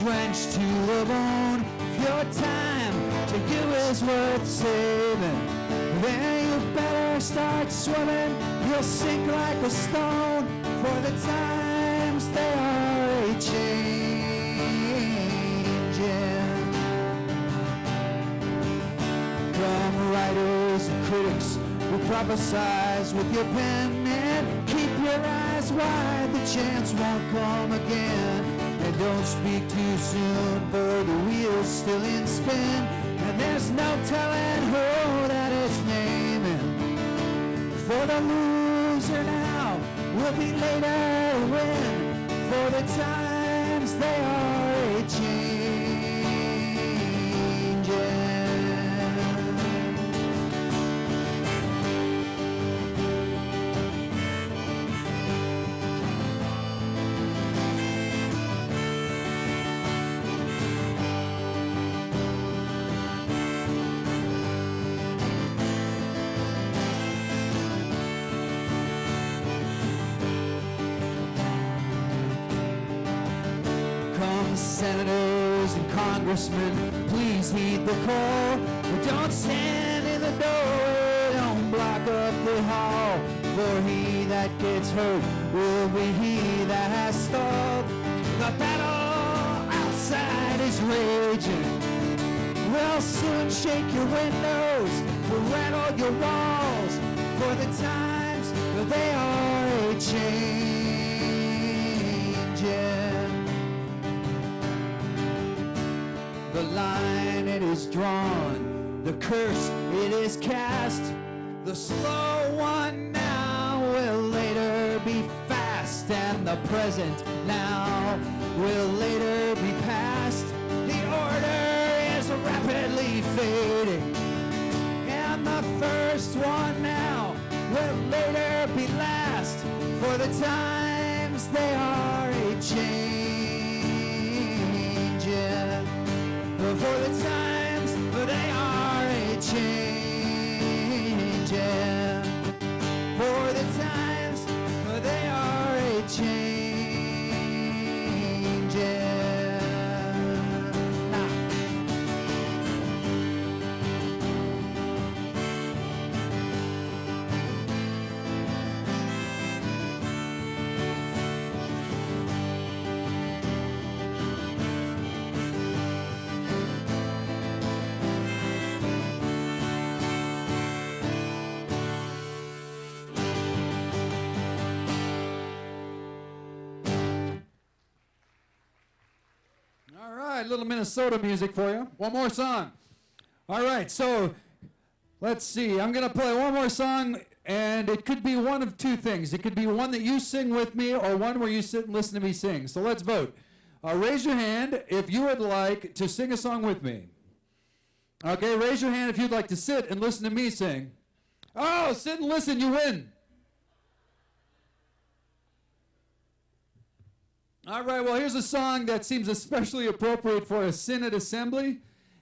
drenched to the bone. If your time to you is worth saving, then you better start swimming. You'll sink like a stone, for the times they are a-changing. From writers and critics who prophesize with your pen, and keep your eyes wide, the chance won't come again. And don't speak too soon, for the wheel's still in spin, and there's no telling who that it's naming. For the loser now will be later to win, for the times they are a-changing. Senators and congressmen, please heed the call. But don't stand in the doorway, don't block up the hall. For he that gets hurt will be he that has stalled. The battle outside is raging. We'll soon shake your windows, we'll rattle your walls. For the times, they are a-changing. The line it is drawn, the curse it is cast. The slow one now will later be fast, and the present now will later be past. The order is rapidly fading, and the first one now will later be last. For the times they are a-changing. For the times they are a-changing. For the times they are a-changing. Now. All right, a little Minnesota music for you. One more song. All right, so let's see. I'm going to play one more song, and it could be one of two things. It could be one that you sing with me or one where you sit and listen to me sing. So let's vote. Raise your hand if you would like to sing a song with me. Okay, raise your hand if you'd like to sit and listen to me sing. Oh, sit and listen, you win. All right, well, here's a song that seems especially appropriate for a Synod assembly.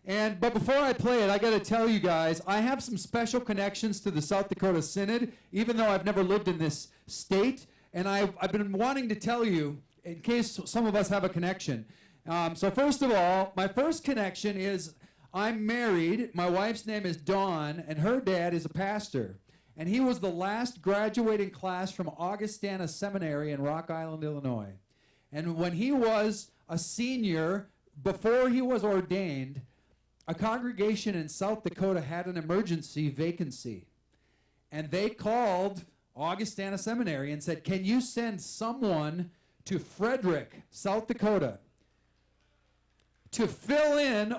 But before I play it, I got to tell you guys, I have some special connections to the South Dakota Synod, even though I've never lived in this state. And I've been wanting to tell you, in case some of us have a connection. So first of all, my first connection is I'm married. My wife's name is Dawn, and her dad is a pastor. And he was the last graduating class from Augustana Seminary in Rock Island, Illinois. And when he was a senior, before he was ordained, a congregation in South Dakota had an emergency vacancy. And they called Augustana Seminary and said, can you send someone to Frederick, South Dakota, to fill in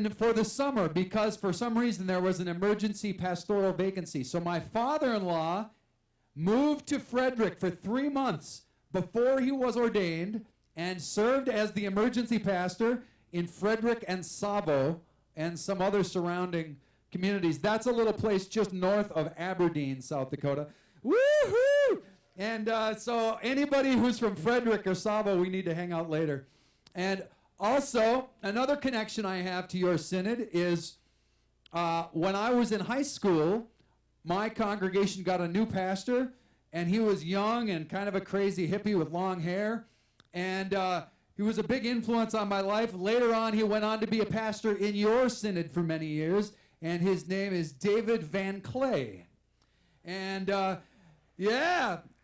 for the summer, because for some reason there was an emergency pastoral vacancy. So my father-in-law moved to Frederick for 3 months before he was ordained and served as the emergency pastor in Frederick and Savo and some other surrounding communities. That's a little place just north of Aberdeen, South Dakota. Woo-hoo! And so anybody who's from Frederick or Savo, we need to hang out later. And also, another connection I have to your synod is when I was in high school, my congregation got a new pastor, and he was young and kind of a crazy hippie with long hair. And He was a big influence on my life. Later on, he went on to be a pastor in your synod for many years, and his name is David Van Clay. And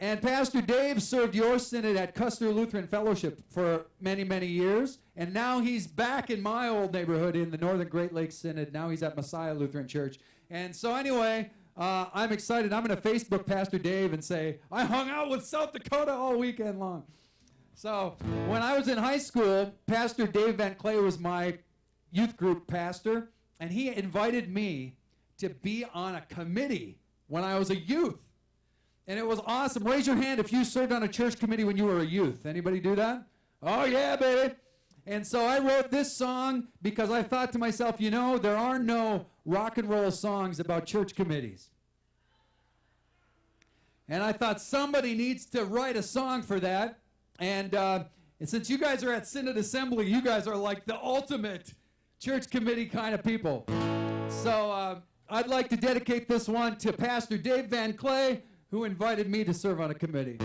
and Pastor Dave served your synod at Custer Lutheran Fellowship for many, many years, and now he's back in my old neighborhood in the Northern Great Lakes Synod. Now he's at Messiah Lutheran Church. And so anyway, I'm excited. I'm going to Facebook Pastor Dave and say, I hung out with South Dakota all weekend long. So when I was in high school, Pastor Dave Van Clay was my youth group pastor, and he invited me to be on a committee when I was a youth. And it was awesome. Raise your hand if you served on a church committee when you were a youth. Anybody do that? Oh, yeah, baby. And so I wrote this song because I thought to myself, you know, there are no rock and roll songs about church committees. And I thought somebody needs to write a song for that. And since you guys are at Synod Assembly, you guys are like the ultimate church committee kind of people. So I'd like to dedicate this one to Pastor Dave Van Clay, who invited me to serve on a committee.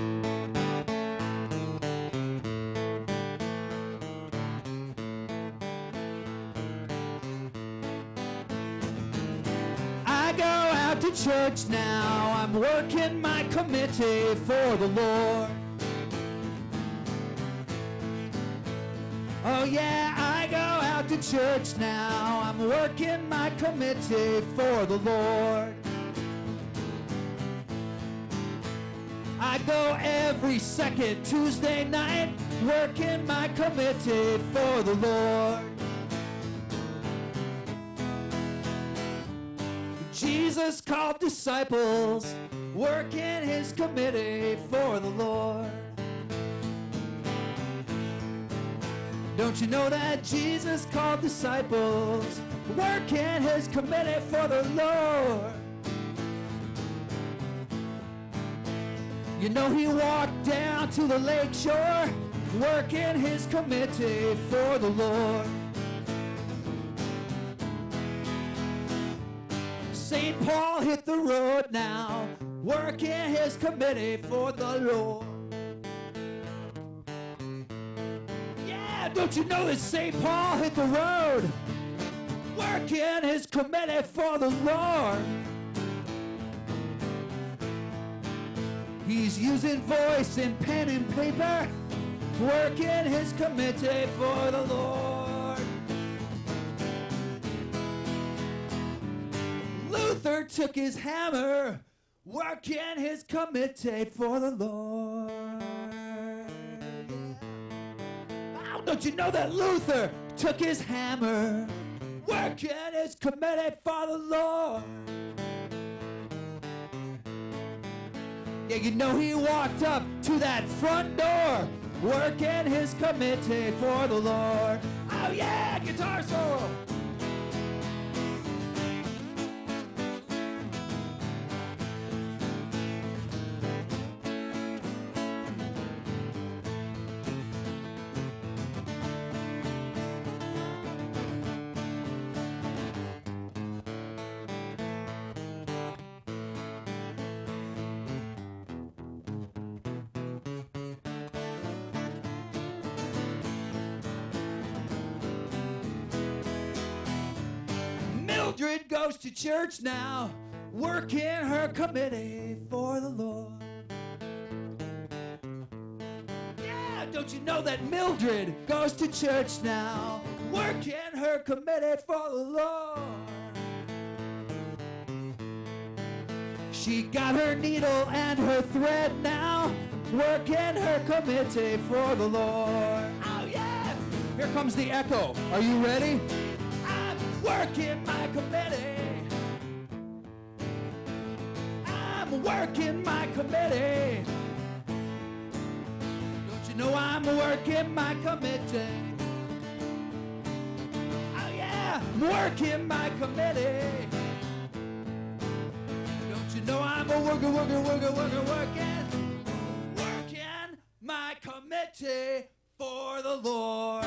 I go out to church now, I'm working my committee for the Lord. Oh yeah, I go out to church now, I'm working my committee for the Lord. I go every second Tuesday night, working my committee for the Lord. Jesus called disciples, working his committee for the Lord. Don't you know that Jesus called disciples, working his committee for the Lord? You know he walked down to the lake shore, working his committee for the Lord. St. Paul hit the road now, working his committee for the Lord. Yeah, don't you know that St. Paul hit the road, working his committee for the Lord? He's using voice and pen and paper, working his committee for the Lord. Luther took his hammer, working his committee for the Lord. Oh, don't you know that Luther took his hammer, working his committee for the Lord? Yeah, you know he walked up to that front door, working his committee for the Lord. Oh yeah, guitar solo. Mildred goes to church now, working her committee for the Lord. Yeah, don't you know that Mildred goes to church now, working her committee for the Lord? She got her needle and her thread now, working her committee for the Lord. Oh yeah! Here comes the echo. Are you ready? Working my committee. I'm working my committee. Don't you know I'm working my committee? Oh yeah, I'm working my committee. Don't you know I'm a working my committee for the Lord.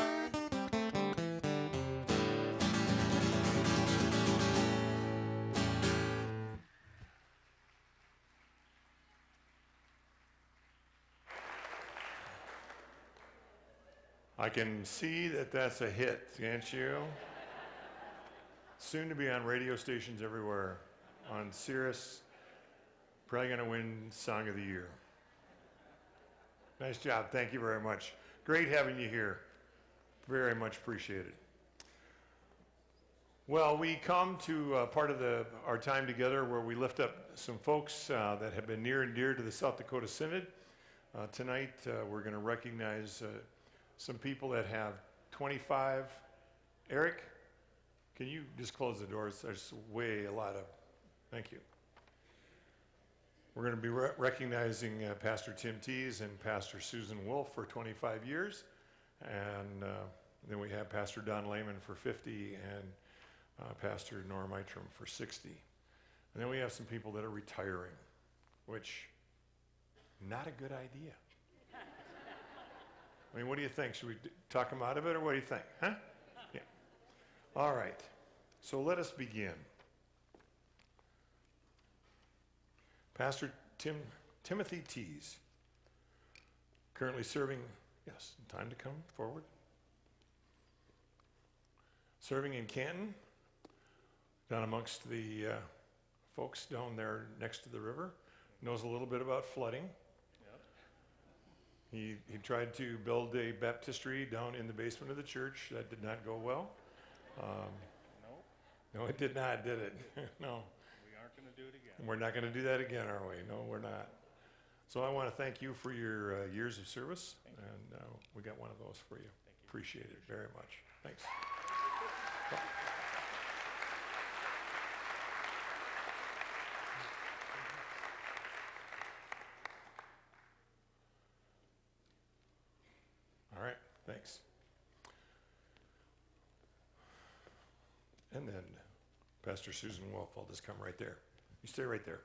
I can see that that's a hit, can't you? Soon to be on radio stations everywhere. On Sirius, probably going to win Song of the Year. Nice job. Thank you very much. Great having you here. Very much appreciated. Well, we come to part of our time together where we lift up some folks that have been near and dear to the South Dakota Synod. Tonight, we're going to recognize some people that have 25. Eric, can you just close the doors? There's way a lot of, thank you. We're going to be recognizing Pastor Tim Tees and Pastor Susan Wolf for 25 years. And then we have Pastor Don Lehman for 50 and Pastor Norm Eitram for 60. And then we have some people that are retiring, which, not a good idea. I mean, what do you think? Should we talk them out of it, or what do you think? Huh? Yeah. All right. So let us begin. Pastor Timothy Tees, currently serving, yes, time to come forward. Serving in Canton, down amongst the folks down there next to the river. Knows a little bit about flooding. Yep. He tried to build a baptistry down in the basement of the church. That did not go well. No, it did not, did it? No. We aren't going to do it again. We're not going to do that again, are we? No, we're not. So I want to thank you for your years of service, and we got one of those for you. Thank you. Appreciate it very much. Thanks. All right, thanks. And then Pastor Susan Wolf, I'll just come right there. You stay right there.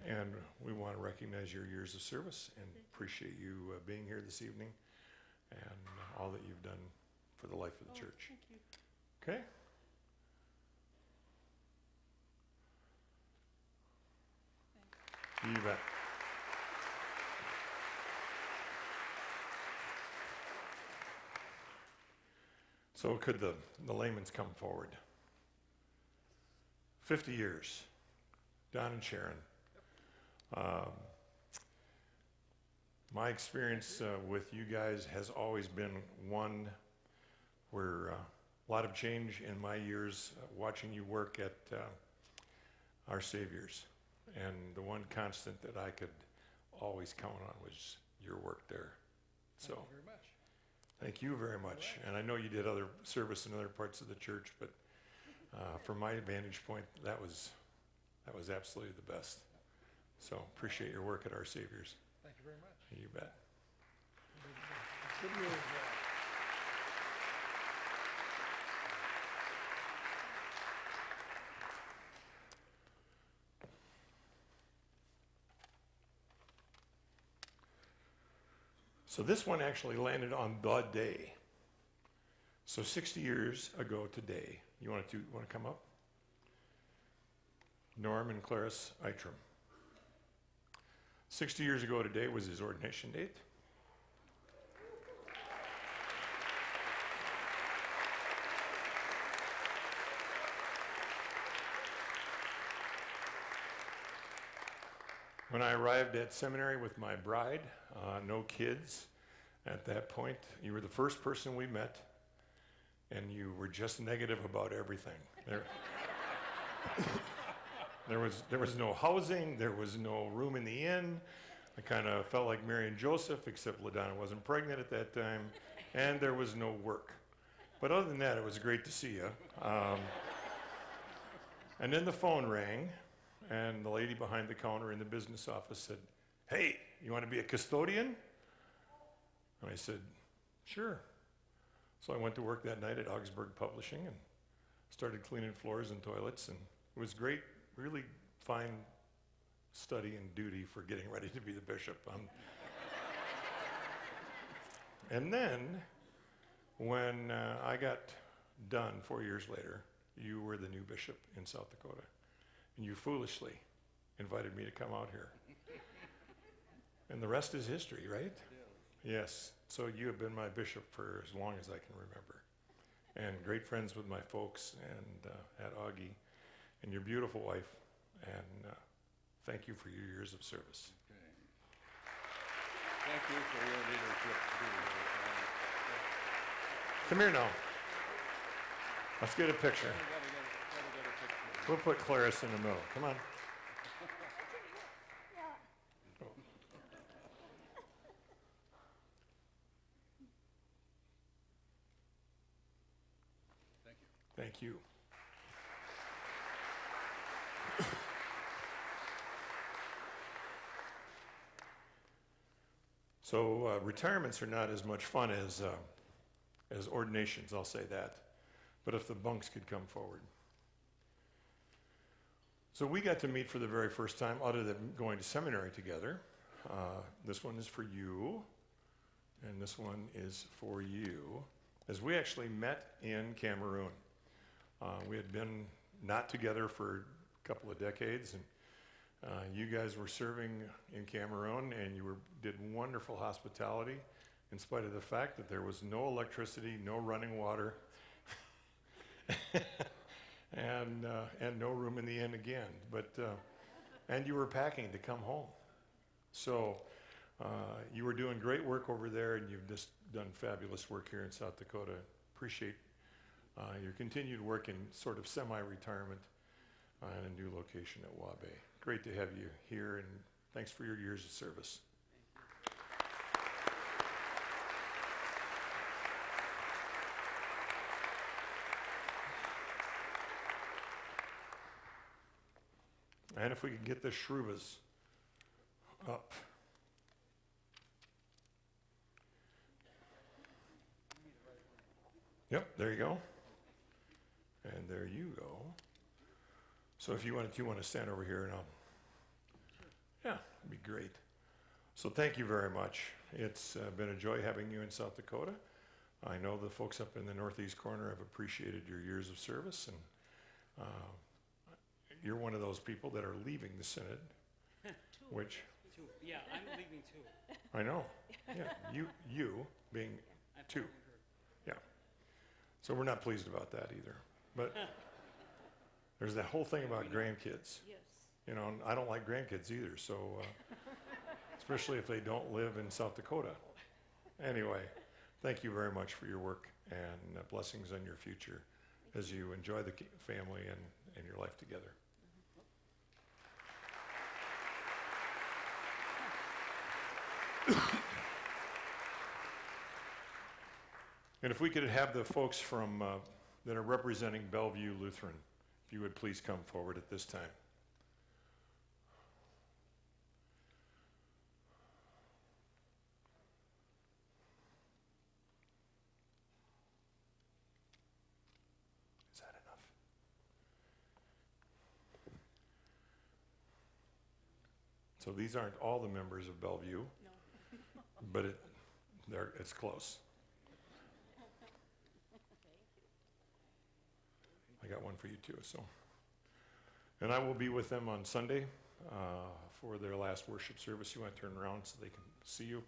And we want to recognize your years of service and appreciate you being here this evening and all that you've done for the life of the church. Thank you. Okay? You bet. So could the layman's come forward? 50 years, Don and Sharon. My experience with you guys has always been one where a lot of change in my years watching you work at Our Savior's. And the one constant that I could always count on was your work there. So, thank you very much. Thank you very much. And I know you did other service in other parts of the church, but from my vantage point, that was absolutely the best. So appreciate your work at Our Savior's. Thank you very much. You bet. Good news. So this one actually landed on the day. So 60 years ago today. You want to come up? Norm and Clarice Eitram. 60 years ago today was his ordination date. When I arrived at seminary with my bride, no kids at that point, you were the first person we met, and you were just negative about everything. There was no housing, there was no room in the inn. I kind of felt like Mary and Joseph, except LaDonna wasn't pregnant at that time, and there was no work. But other than that, it was great to see you. And then the phone rang, and the lady behind the counter in the business office said, "Hey, you want to be a custodian?" And I said, "Sure." So I went to work that night at Augsburg Publishing and started cleaning floors and toilets, and it was great. Really fine study and duty for getting ready to be the bishop. And then, when I got done 4 years later, you were the new bishop in South Dakota. And you foolishly invited me to come out here. And the rest is history, right? Yes. So you have been my bishop for as long as I can remember. And great friends with my folks and at Augie and your beautiful wife. And thank you for your years of service. Okay. Thank you for your leadership too. Come here now. Let's get a picture. Gotta get a picture. We'll put Clarice in the middle. Come on. Thank you. Thank you. So retirements are not as much fun as ordinations, I'll say that. But if the bunks could come forward. So we got to meet for the very first time, other than going to seminary together. This one is for you, and this one is for you, as we actually met in Cameroon. We had been not together for a couple of decades, and you guys were serving in Cameroon, and you did wonderful hospitality, in spite of the fact that there was no electricity, no running water, and no room in the inn again. But and you were packing to come home, so you were doing great work over there, and you've just done fabulous work here in South Dakota. Appreciate your continued work in sort of semi-retirement in a new location at Wabe. Great to have you here, and thanks for your years of service. And if we could get the Shrubas up. Yep, there you go. And there you go. So if you want to stand over here and yeah, it'd be great. So thank you very much. It's been a joy having you in South Dakota. I know the folks up in the northeast corner have appreciated your years of service, and you're one of those people that are leaving the Synod, which Two. Yeah, I'm leaving too. I know. Yeah, you being I've two. already heard. Yeah. So we're not pleased about that either. But there's that whole thing about grandkids. Yes. You know, and I don't like grandkids either, so especially if they don't live in South Dakota. Anyway, thank you very much for your work, and blessings on your future as you enjoy the family and your life together. And if we could have the folks from that are representing Bellevue Lutheran, if you would please come forward at this time. Is that enough? So these aren't all the members of Bellevue, No. but it's close. I got one for you too. So, and I will be with them on Sunday for their last worship service. You want to turn around so they can see you.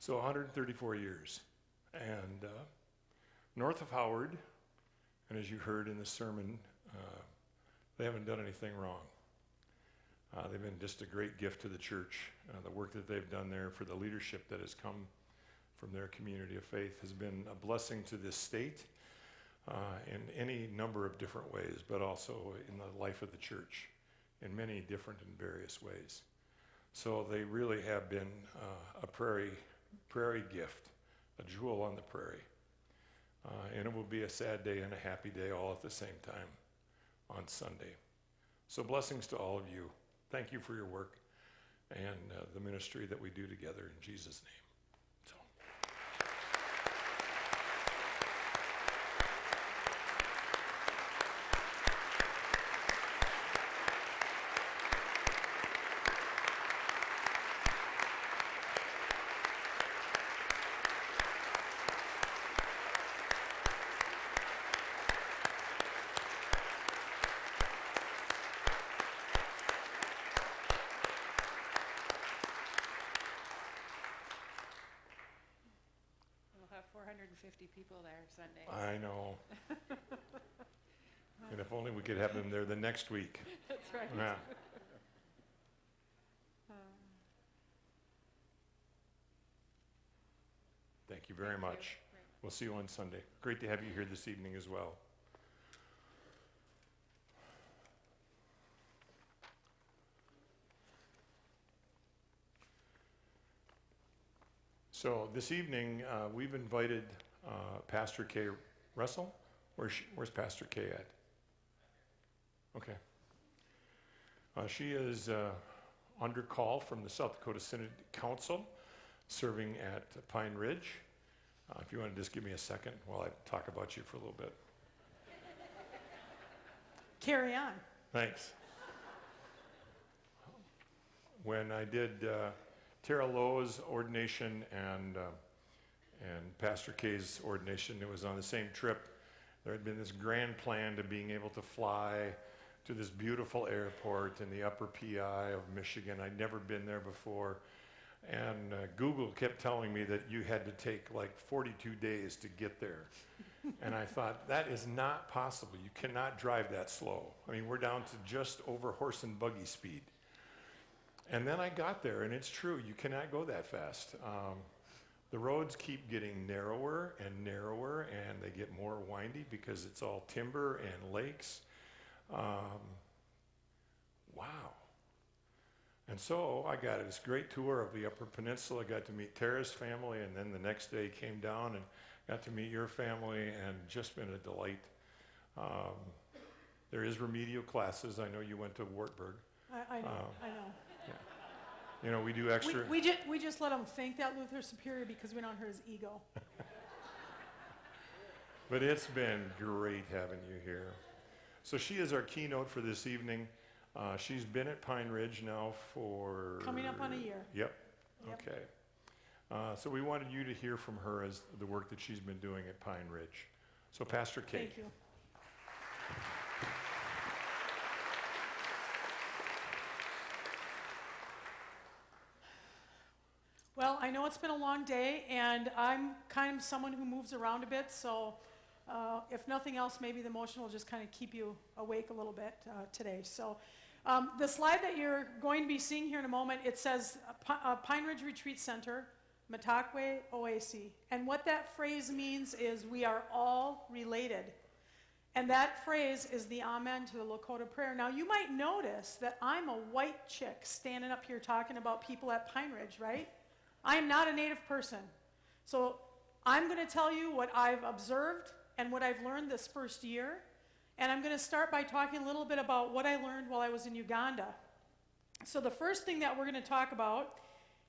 So 134 years, and north of Howard, and as you heard in the sermon, they haven't done anything wrong. They've been just a great gift to the church. The work that they've done there for the leadership that has come from their community of faith has been a blessing to this state in any number of different ways, but also in the life of the church in many different and various ways. So they really have been a prairie gift, a jewel on the prairie. And it will be a sad day and a happy day all at the same time on Sunday. So blessings to all of you. Thank you for your work and the ministry that we do together in Jesus' name. 450 people there Sunday. I know. And if only we could have them there the next week. That's right. Yeah. Thank you very much. We'll see you on Sunday. Great to have you here this evening as well. So this evening, we've invited Pastor Kay Russell. Where's Pastor Kay at? Okay. She is under call from the South Dakota Synod Council, serving at Pine Ridge. If you want to just give me a second while I talk about you for a little bit. Carry on. Thanks. When I did Tara Lowe's ordination and Pastor Kay's ordination, it was on the same trip. There had been this grand plan to being able to fly to this beautiful airport in the upper PI of Michigan. I'd never been there before. And Google kept telling me that you had to take like 42 days to get there. And I thought, that is not possible. You cannot drive that slow. I mean, we're down to just over horse and buggy speed. And then I got there, and it's true, you cannot go that fast. The roads keep getting narrower and narrower, and they get more windy because it's all timber and lakes. Wow. And so I got this great tour of the Upper Peninsula, got to meet Tara's family, and then the next day came down and got to meet your family, and just been a delight. There is remedial classes. I know you went to Wartburg. I know. Yeah. You know, we do extra. We just let him think that Luther Superior because we don't hurt his ego. But it's been great having you here. So she is our keynote for this evening. She's been at Pine Ridge now for... Coming up on a year. Yep. Yep. Okay. So we wanted you to hear from her as the work that she's been doing at Pine Ridge. So Pastor Kay. Thank you. Well, I know it's been a long day, and I'm kind of someone who moves around a bit, so if nothing else, maybe the motion will just kind of keep you awake a little bit today. So the slide that you're going to be seeing here in a moment, it says Pine Ridge Retreat Center, Matakwe OAC. And what that phrase means is we are all related. And that phrase is the amen to the Lakota prayer. Now, you might notice that I'm a white chick standing up here talking about people at Pine Ridge, right? I am not a Native person. So I'm going to tell you what I've observed and what I've learned this first year. And I'm going to start by talking a little bit about what I learned while I was in Uganda. So the first thing that we're going to talk about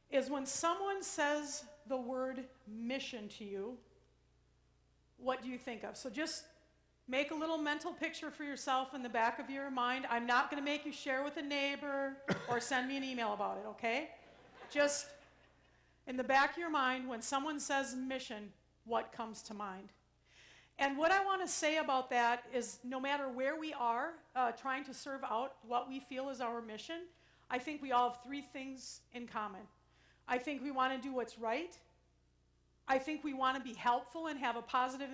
is when someone says the word mission to you, what do you think of? So just make a little mental picture for yourself in the back of your mind. I'm not going to make you share with a neighbor or send me an email about it, okay? Just in the back of your mind, when someone says mission, what comes to mind? And what I want to say about that is no matter where we are trying to serve out what we feel is our mission, I think we all have three things in common. I think we want to do what's right. I think we want to be helpful and have a positive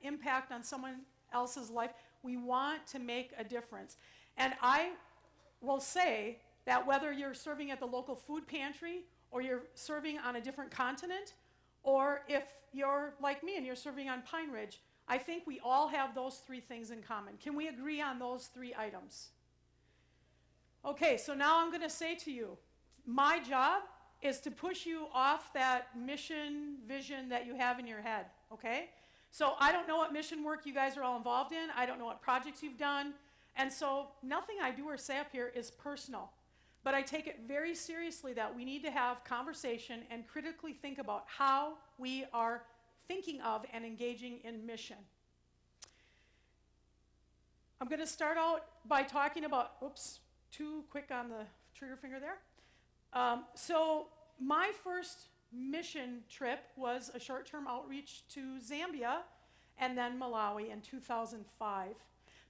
impact on someone else's life. We want to make a difference. And I will say that whether you're serving at the local food pantry or you're serving on a different continent, or if you're like me and you're serving on Pine Ridge, I think we all have those three things in common. Can we agree on those three items? Okay, so now I'm going to say to you, my job is to push you off that mission vision that you have in your head, okay? So I don't know what mission work you guys are all involved in. I don't know what projects you've done. And so nothing I do or say up here is personal. But I take it very seriously that we need to have conversation and critically think about how we are thinking of and engaging in mission. I'm going to start out by talking about, oops, too quick on the trigger finger there. So my first mission trip was a short-term outreach to Zambia and then Malawi in 2005.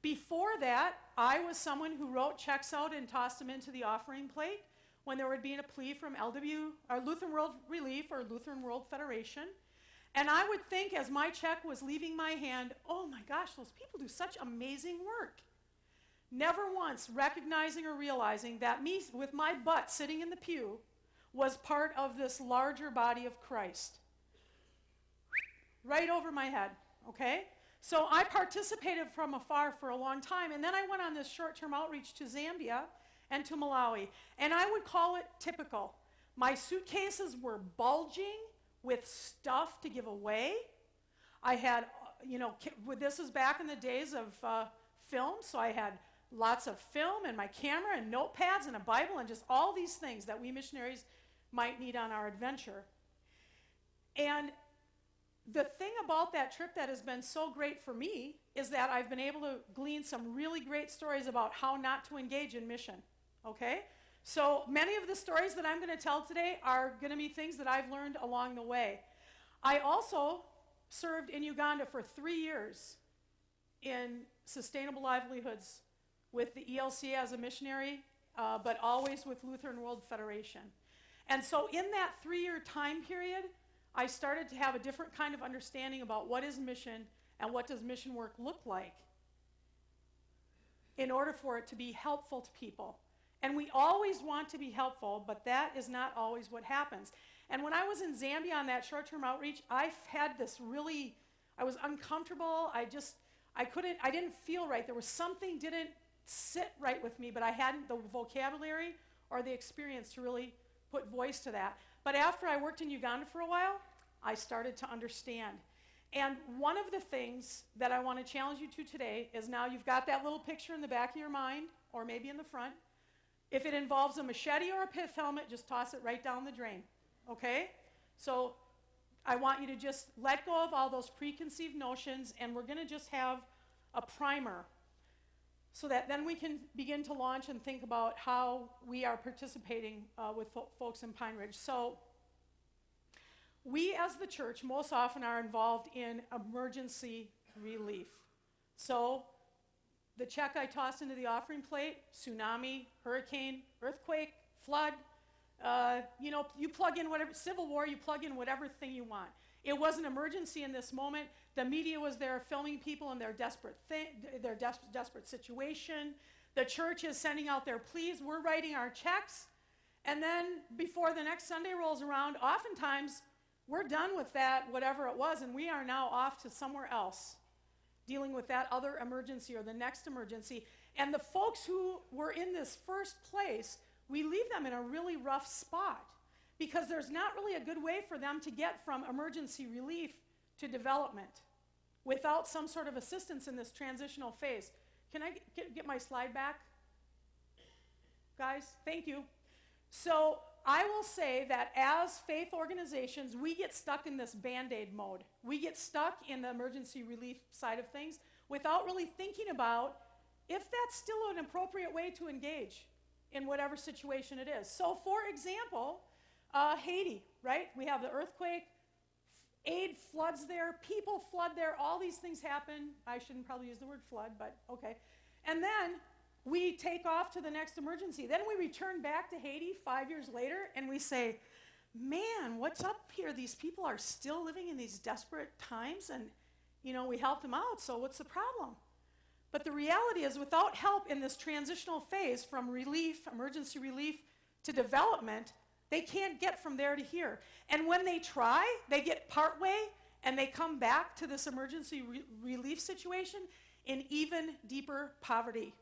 Before that, I was someone who wrote checks out and tossed them into the offering plate when there would be a plea from LW, or Lutheran World Relief or Lutheran World Federation. And I would think as my check was leaving my hand, oh my gosh, those people do such amazing work. Never once recognizing or realizing that me with my butt sitting in the pew was part of this larger body of Christ. Right over my head, okay? So I participated from afar for a long time, and then I went on this short-term outreach to Zambia and to Malawi, and I would call it typical. My suitcases were bulging with stuff to give away. I had, this is back in the days of film, so I had lots of film and my camera and notepads and a Bible and just all these things that we missionaries might need on our adventure. And the thing about that trip that has been so great for me is that I've been able to glean some really great stories about how not to engage in mission, okay? So many of the stories that I'm going to tell today are going to be things that I've learned along the way. I also served in Uganda for 3 years in sustainable livelihoods with the ELCA as a missionary, but always with Lutheran World Federation. And so in that 3-year time period, I started to have a different kind of understanding about what is mission and what does mission work look like in order for it to be helpful to people. And we always want to be helpful, but that is not always what happens. And when I was in Zambia on that short-term outreach, I had this I was uncomfortable. I didn't feel right. There was something didn't sit right with me, but I hadn't the vocabulary or the experience to really put voice to that. But after I worked in Uganda for a while, I started to understand. And one of the things that I want to challenge you to today is now you've got that little picture in the back of your mind, or maybe in the front. If it involves a machete or a pith helmet, just toss it right down the drain, okay? So I want you to just let go of all those preconceived notions, and we're going to just have a primer so that then we can begin to launch and think about how we are participating with folks in Pine Ridge. So we as the church most often are involved in emergency relief. So the check I tossed into the offering plate, tsunami, hurricane, earthquake, flood, you plug in whatever, civil war, you plug in whatever thing you want. It was an emergency in this moment. The media was there filming people in their desperate situation. The church is sending out their pleas. We're writing our checks. And then before the next Sunday rolls around, oftentimes we're done with that, whatever it was, and we are now off to somewhere else, dealing with that other emergency or the next emergency. And the folks who were in this first place, we leave them in a really rough spot because there's not really a good way for them to get from emergency relief to development without some sort of assistance in this transitional phase. Can I get my slide back? Guys, thank you. So I will say that as faith organizations, we get stuck in this Band-Aid mode. We get stuck in the emergency relief side of things without really thinking about if that's still an appropriate way to engage in whatever situation it is. So for example, Haiti, right? We have the earthquake, aid floods there, people flood there, all these things happen. I shouldn't probably use the word flood, but okay. And then we take off to the next emergency. Then we return back to Haiti 5 years later and we say, man, what's up here? These people are still living in these desperate times and, we helped them out, so what's the problem? But the reality is without help in this transitional phase from relief, emergency relief, to development, they can't get from there to here. And when they try, they get partway and they come back to this emergency relief situation in even deeper poverty.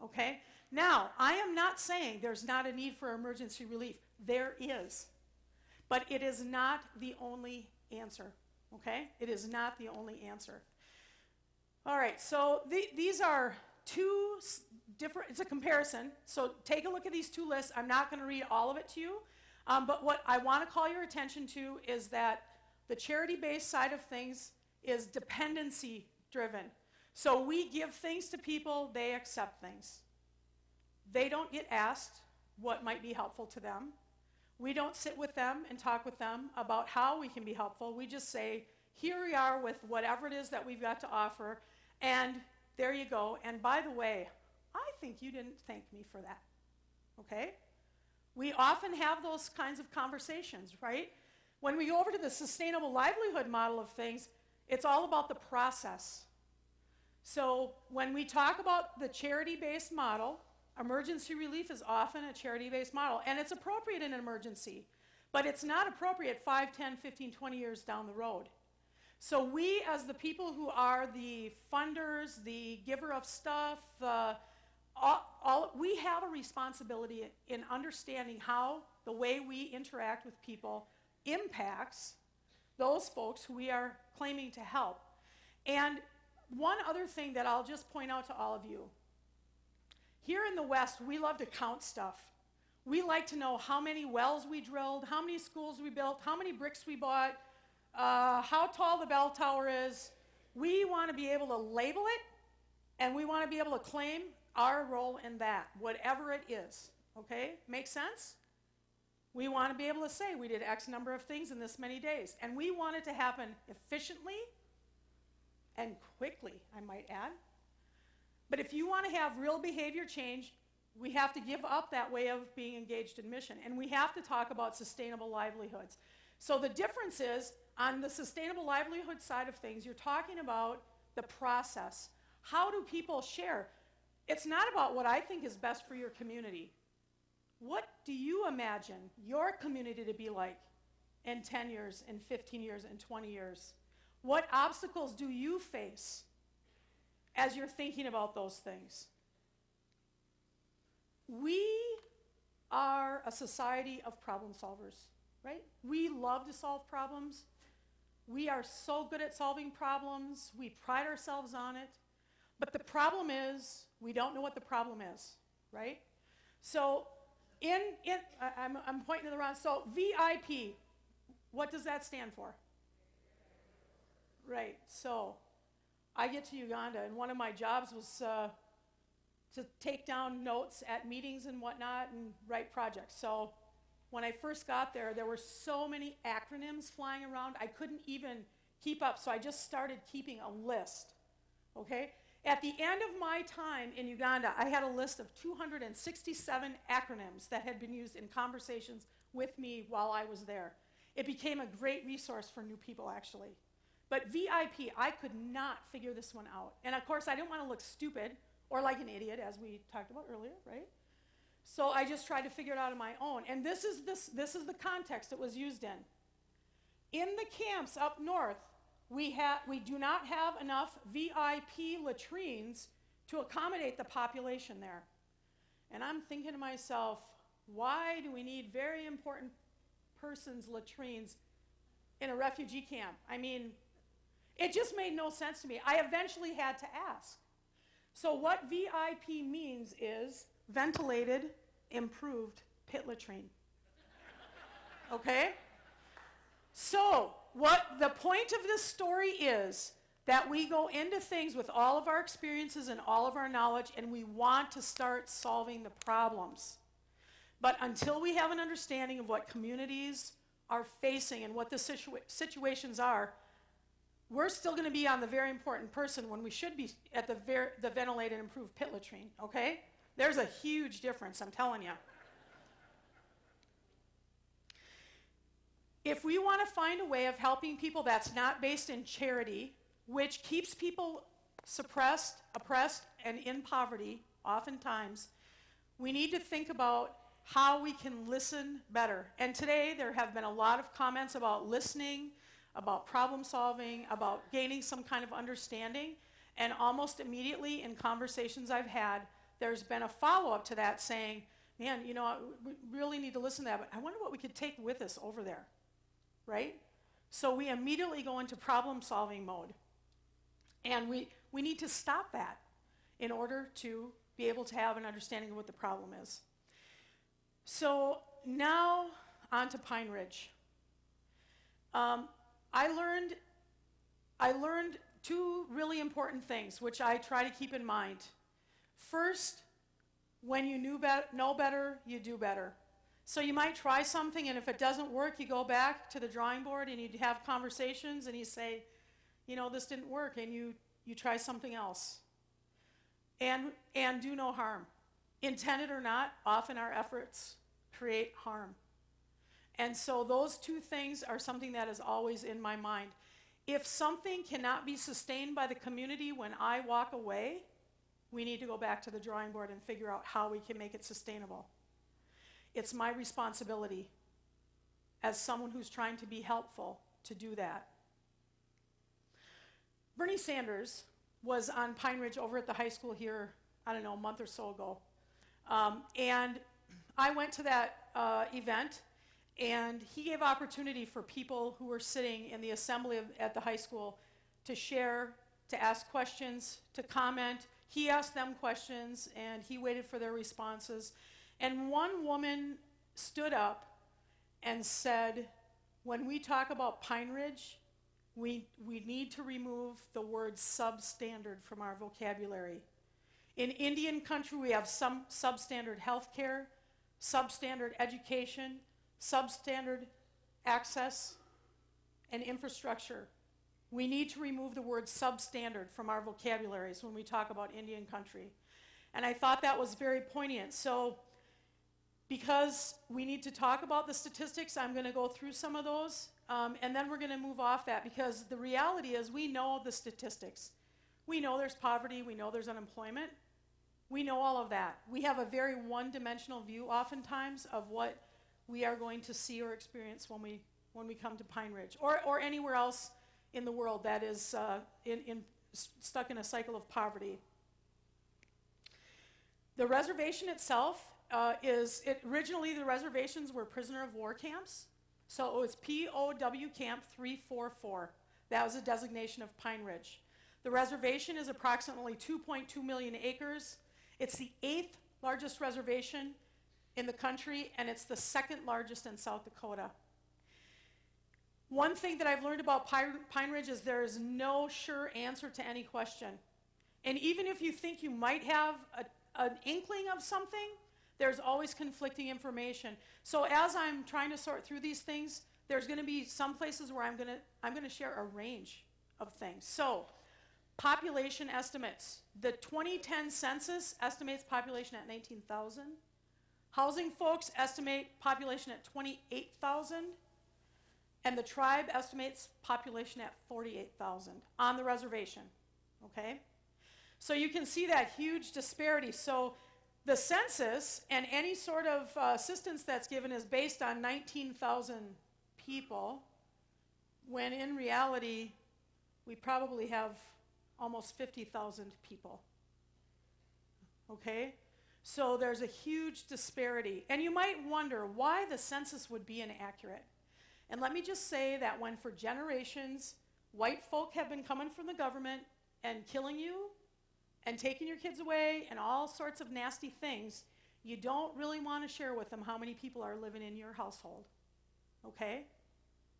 Okay? Now, I am not saying there's not a need for emergency relief. There is. But it is not the only answer. Okay? It is not the only answer. All right, so these are two different, it's a comparison. So take a look at these two lists. I'm not going to read all of it to you. But what I want to call your attention to is that the charity-based side of things is dependency-driven. So we give things to people, they accept things. They don't get asked what might be helpful to them. We don't sit with them and talk with them about how we can be helpful. We just say, here we are with whatever it is that we've got to offer, and there you go. And by the way, I think you didn't thank me for that, okay? We often have those kinds of conversations, right? When we go over to the sustainable livelihood model of things, it's all about the process. So when we talk about the charity-based model, emergency relief is often a charity-based model, and it's appropriate in an emergency, but it's not appropriate 5, 10, 15, 20 years down the road. So we, as the people who are the funders, the giver of stuff, we have a responsibility in understanding how the way we interact with people impacts those folks who we are claiming to help. And one other thing that I'll just point out to all of you. Here in the West, we love to count stuff. We like to know how many wells we drilled, how many schools we built, how many bricks we bought, how tall the bell tower is. We want to be able to label it, and we want to be able to claim our role in that, whatever it is. Okay? Make sense? We want to be able to say we did X number of things in this many days, and we want it to happen efficiently and quickly, I might add. But if you want to have real behavior change, we have to give up that way of being engaged in mission, and we have to talk about sustainable livelihoods. So the difference is, on the sustainable livelihood side of things, you're talking about the process. How do people share? It's not about what I think is best for your community. What do you imagine your community to be like in 10 years, in 15 years, in 20 years? What obstacles do you face as you're thinking about those things? We are a society of problem solvers, right? We love to solve problems. We are so good at solving problems. We pride ourselves on it. But the problem is, we don't know what the problem is, right? So, I'm pointing to the wrong, so VIP, what does that stand for? Right, so I get to Uganda, and one of my jobs was to take down notes at meetings and whatnot and write projects. So when I first got there, there were so many acronyms flying around, I couldn't even keep up, so I just started keeping a list, okay? At the end of my time in Uganda, I had a list of 267 acronyms that had been used in conversations with me while I was there. It became a great resource for new people, actually. But VIP, I could not figure this one out. And of course, I didn't want to look stupid or like an idiot, as we talked about earlier, right? So I just tried to figure it out on my own. And this is the context it was used in. In the camps up north, we do not have enough VIP latrines to accommodate the population there. And I'm thinking to myself, why do we need very important persons' latrines in a refugee camp? I mean, it just made no sense to me. I eventually had to ask. So what VIP means is ventilated, improved pit latrine. Okay? So, what the point of this story is that we go into things with all of our experiences and all of our knowledge, and we want to start solving the problems. But until we have an understanding of what communities are facing and what the situations are, we're still going to be on the very important person when we should be at the ventilated improved pit latrine, okay? There's a huge difference, I'm telling you. If we want to find a way of helping people that's not based in charity, which keeps people suppressed, oppressed, and in poverty, oftentimes, we need to think about how we can listen better. And today, there have been a lot of comments about listening, about problem solving, about gaining some kind of understanding. And almost immediately in conversations I've had, there's been a follow-up to that saying, man, you know, we really need to listen to that, but I wonder what we could take with us over there, right? So we immediately go into problem-solving mode. And we need to stop that in order to be able to have an understanding of what the problem is. So now on to Pine Ridge. I learned two really important things, which I try to keep in mind. First, when you know better, you do better. So you might try something, and if it doesn't work, you go back to the drawing board and you have conversations, and you say, you know, this didn't work, and you try something else. And do no harm. Intended or not, often our efforts create harm. And so those two things are something that is always in my mind. If something cannot be sustained by the community when I walk away, we need to go back to the drawing board and figure out how we can make it sustainable. It's my responsibility as someone who's trying to be helpful to do that. Bernie Sanders was on Pine Ridge over at the high school here, I don't know, a month or so ago. And I went to that event, and he gave opportunity for people who were sitting in the assembly at the high school to share, to ask questions, to comment. He asked them questions, and he waited for their responses. And one woman stood up and said, when we talk about Pine Ridge, we need to remove the word substandard from our vocabulary. In Indian country, we have some substandard healthcare, substandard education, substandard access, and infrastructure. We need to remove the word substandard from our vocabularies when we talk about Indian country. And I thought that was very poignant. So because we need to talk about the statistics, I'm going to go through some of those, and then we're going to move off that, because the reality is we know the statistics. We know there's poverty, we know there's unemployment, we know all of that. We have a very one-dimensional view oftentimes of what we are going to see or experience when we come to Pine Ridge, or anywhere else in the world that is stuck in a cycle of poverty. The reservation itself originally the reservations were prisoner of war camps. So it was POW Camp 344. That was a designation of Pine Ridge. The reservation is approximately 2.2 million acres. It's the 8th largest reservation in the country, and it's the 2nd largest in South Dakota. One thing that I've learned about Pine Ridge is there is no sure answer to any question. And even if you think you might have an inkling of something, there's always conflicting information. So as I'm trying to sort through these things, there's going to be some places where I'm going to share a range of things. So population estimates. The 2010 census estimates population at 19,000. Housing folks estimate population at 28,000. And the tribe estimates population at 48,000 on the reservation, okay? So you can see that huge disparity. So the census and any sort of assistance that's given is based on 19,000 people, when in reality, we probably have almost 50,000 people, okay? So there's a huge disparity. And you might wonder why the census would be inaccurate. And let me just say that when for generations, white folk have been coming from the government and killing you and taking your kids away and all sorts of nasty things, you don't really want to share with them how many people are living in your household, okay?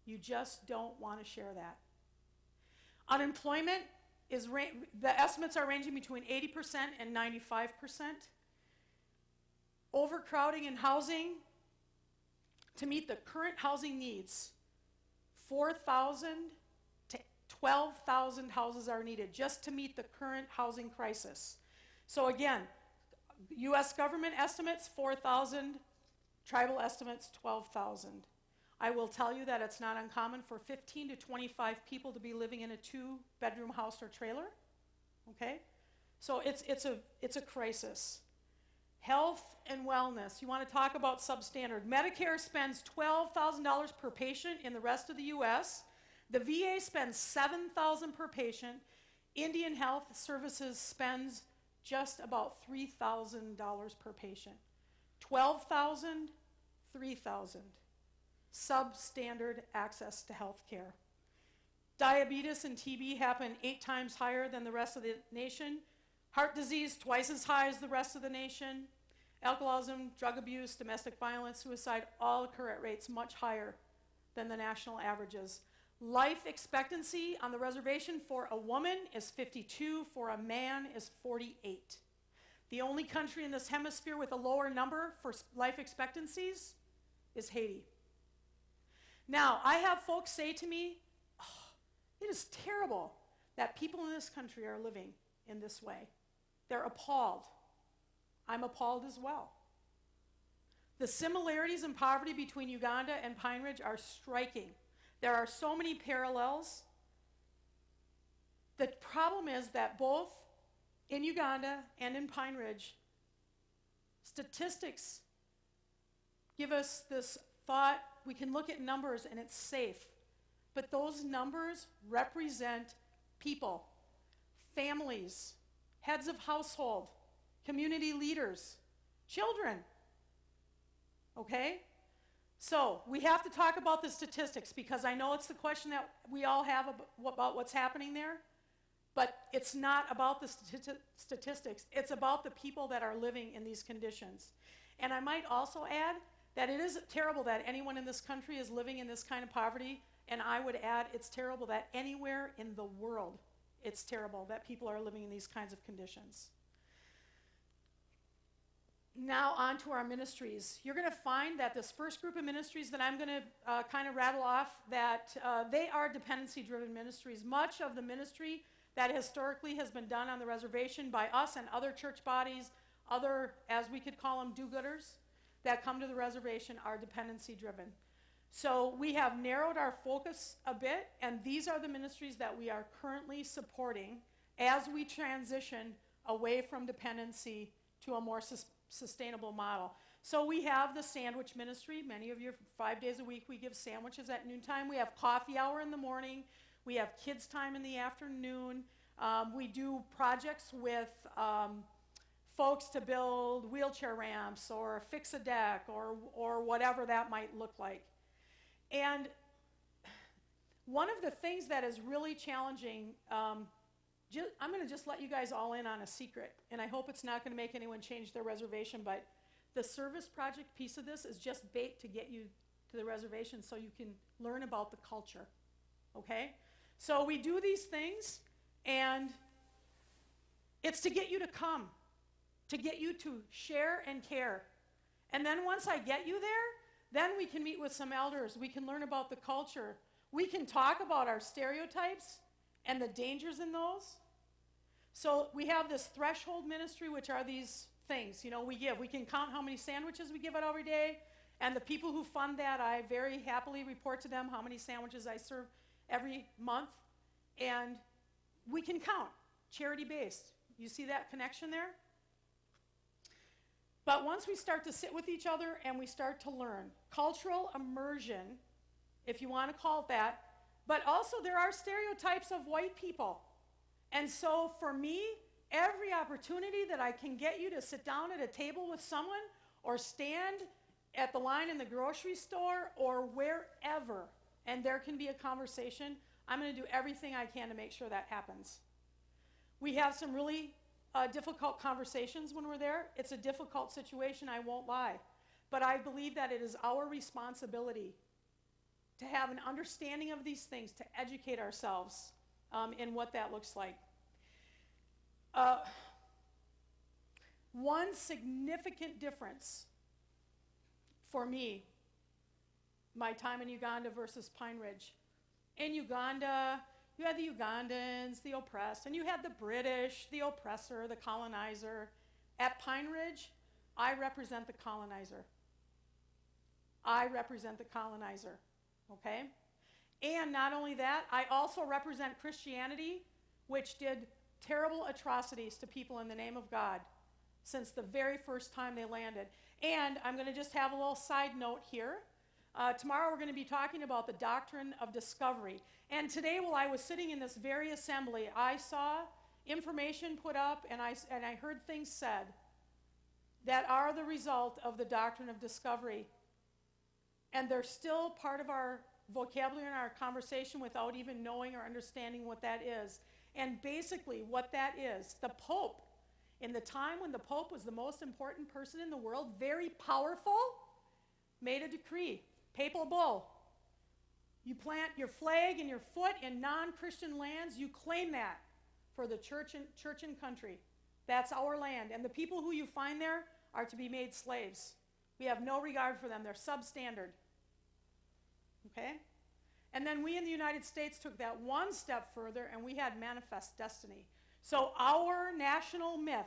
You just don't want to share that. Unemployment the estimates are ranging between 80% and 95%. Overcrowding in housing, to meet the current housing needs, 4,000 to 12,000 houses are needed just to meet the current housing crisis. So again, U.S. government estimates 4,000, tribal estimates 12,000. I will tell you that it's not uncommon for 15 to 25 people to be living in a 2-bedroom house or trailer, okay? So it's a crisis. Health and wellness. You want to talk about substandard. Medicare spends $12,000 per patient in the rest of the U.S. The VA spends $7,000 per patient. Indian Health Services spends just about $3,000 per patient. $12,000, $3,000. Substandard access to health care. Diabetes and TB happen 8 times higher than the rest of the nation. Heart disease twice as high as the rest of the nation. Alcoholism, drug abuse, domestic violence, suicide all occur at rates much higher than the national averages. Life expectancy on the reservation for a woman is 52, for a man is 48. The only country in this hemisphere with a lower number for life expectancies is Haiti. Now, I have folks say to me, oh, it is terrible that people in this country are living in this way. They're appalled. I'm appalled as well. The similarities in poverty between Uganda and Pine Ridge are striking. There are so many parallels. The problem is that both in Uganda and in Pine Ridge, statistics give us this thought, we can look at numbers and it's safe. But those numbers represent people, families, heads of household, community leaders, children. Okay? So we have to talk about the statistics because I know it's the question that we all have about what's happening there, but it's not about the statistics. It's about the people that are living in these conditions. And I might also add that it is terrible that anyone in this country is living in this kind of poverty, and I would add it's terrible that anywhere in the world it's terrible that people are living in these kinds of conditions. Now on to our ministries. You're going to find that this first group of ministries that I'm going to kind of rattle off, that they are dependency-driven ministries. Much of the ministry that historically has been done on the reservation by us and other church bodies, other, as we could call them, do-gooders, that come to the reservation are dependency-driven. So we have narrowed our focus a bit, and these are the ministries that we are currently supporting as we transition away from dependency to a more sustainable model. So we have the sandwich ministry. Many of you, 5 days a week, we give sandwiches at noontime. We have coffee hour in the morning. We have kids time in the afternoon. We do projects with folks to build wheelchair ramps or fix a deck or whatever that might look like. And one of the things that is really challenging, I'm going to just let you guys all in on a secret, and I hope it's not going to make anyone change their reservation, but the service project piece of this is just bait to get you to the reservation so you can learn about the culture, okay? So we do these things, and it's to get you to come, to get you to share and care. And then once I get you there, then we can meet with some elders. We can learn about the culture. We can talk about our stereotypes and the dangers in those. So we have this threshold ministry, which are these things, we give. We can count how many sandwiches we give out every day, and the people who fund that, I very happily report to them how many sandwiches I serve every month, and we can count, charity-based. You see that connection there? But once we start to sit with each other and we start to learn, cultural immersion, if you want to call it that, but also there are stereotypes of white people. And so for me, every opportunity that I can get you to sit down at a table with someone or stand at the line in the grocery store or wherever, and there can be a conversation, I'm going to do everything I can to make sure that happens. We have some really difficult conversations when we're there. It's a difficult situation, I won't lie. But I believe that it is our responsibility to have an understanding of these things, to educate ourselves in what that looks like. One significant difference for me, my time in Uganda versus Pine Ridge. In Uganda, you had the Ugandans, the oppressed, and you had the British, the oppressor, the colonizer. At Pine Ridge, I represent the colonizer. I represent the colonizer, okay? And not only that, I also represent Christianity, which did terrible atrocities to people in the name of God since the very first time they landed. And I'm going to just have a little side note here. Tomorrow we're going to be talking about the doctrine of discovery. And today, while I was sitting in this very assembly, I saw information put up and I heard things said that are the result of the doctrine of discovery. And they're still part of our vocabulary and our conversation without even knowing or understanding what that is. And basically what that is, the Pope, in the time when the Pope was the most important person in the world, very powerful, made a decree, papal bull. You plant your flag and your foot in non-Christian lands, you claim that for the church and country. That's our land. And the people who you find there are to be made slaves. We have no regard for them. They're substandard. Okay? And then we in the United States took that one step further and we had manifest destiny. So our national myth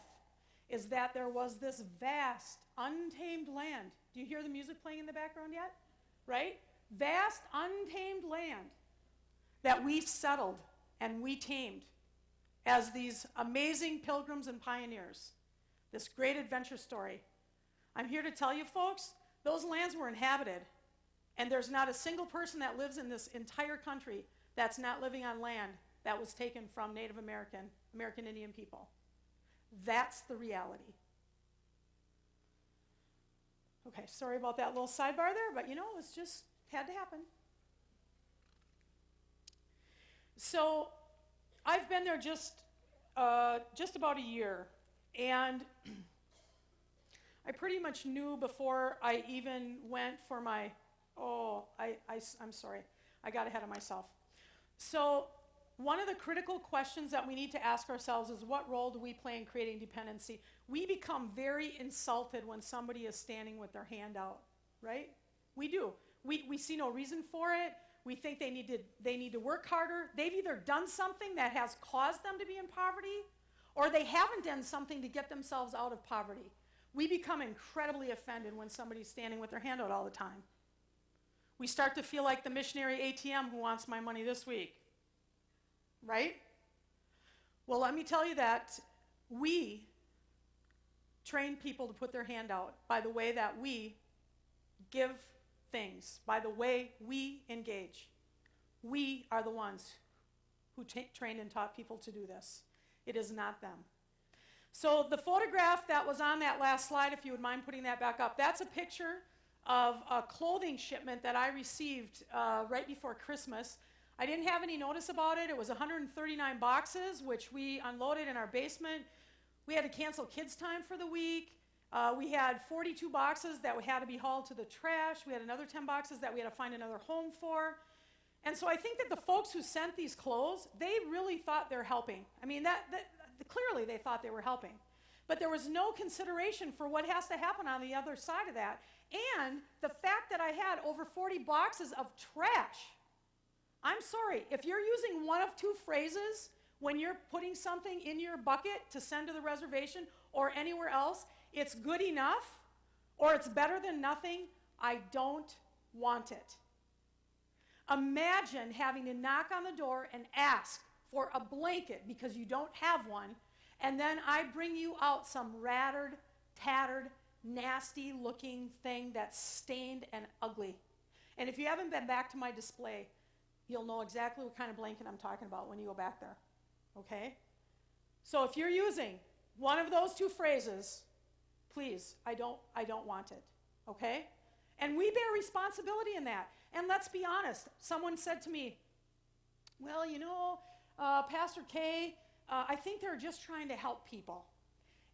is that there was this vast, untamed land Do you hear the music playing in the background yet? Right? Vast, untamed land that we settled and we tamed as these amazing pilgrims and pioneers. This great adventure story. I'm here to tell you, folks, those lands were inhabited, and there's not a single person that lives in this entire country that's not living on land that was taken from Native American Indian people. That's the reality. Okay, sorry about that little sidebar there, but you know, it's just had to happen. So I've been there just about a year, and I pretty much knew before I even went for my, I'm sorry, I got ahead of myself. So one of the critical questions that we need to ask ourselves is, what role do we play in creating dependency? We become very insulted when somebody is standing with their hand out, right? We do. We see no reason for it. We think they need to work harder. They've either done something that has caused them to be in poverty, or they haven't done something to get themselves out of poverty. We become incredibly offended when somebody's standing with their hand out all the time. We start to feel like the missionary ATM who wants my money this week, right? Well, let me tell you that we train people to put their hand out by the way that we give things, by the way we engage. We are the ones who trained and taught people to do this. It is not them. So the photograph that was on that last slide, if you would mind putting that back up, that's a picture of a clothing shipment that I received right before Christmas. I didn't have any notice about it. It was 139 boxes, which we unloaded in our basement. We had to cancel kids' time for the week. We had 42 boxes that had to be hauled to the trash. We had another 10 boxes that we had to find another home for. And so I think that the folks who sent these clothes, they really thought they're helping. I mean, clearly they thought they were helping. But there was no consideration for what has to happen on the other side of that. And the fact that I had over 40 boxes of trash. I'm sorry, if you're using one of two phrases when you're putting something in your bucket to send to the reservation or anywhere else, it's good enough or it's better than nothing, I don't want it. Imagine having to knock on the door and ask for a blanket because you don't have one, and then I bring you out some rattered, tattered, nasty-looking thing that's stained and ugly. And if you haven't been back to my display, you'll know exactly what kind of blanket I'm talking about when you go back there, okay? So if you're using one of those two phrases, please, I don't want it, okay? And we bear responsibility in that. And let's be honest, someone said to me, well, you know, Pastor Kay, I think they're just trying to help people.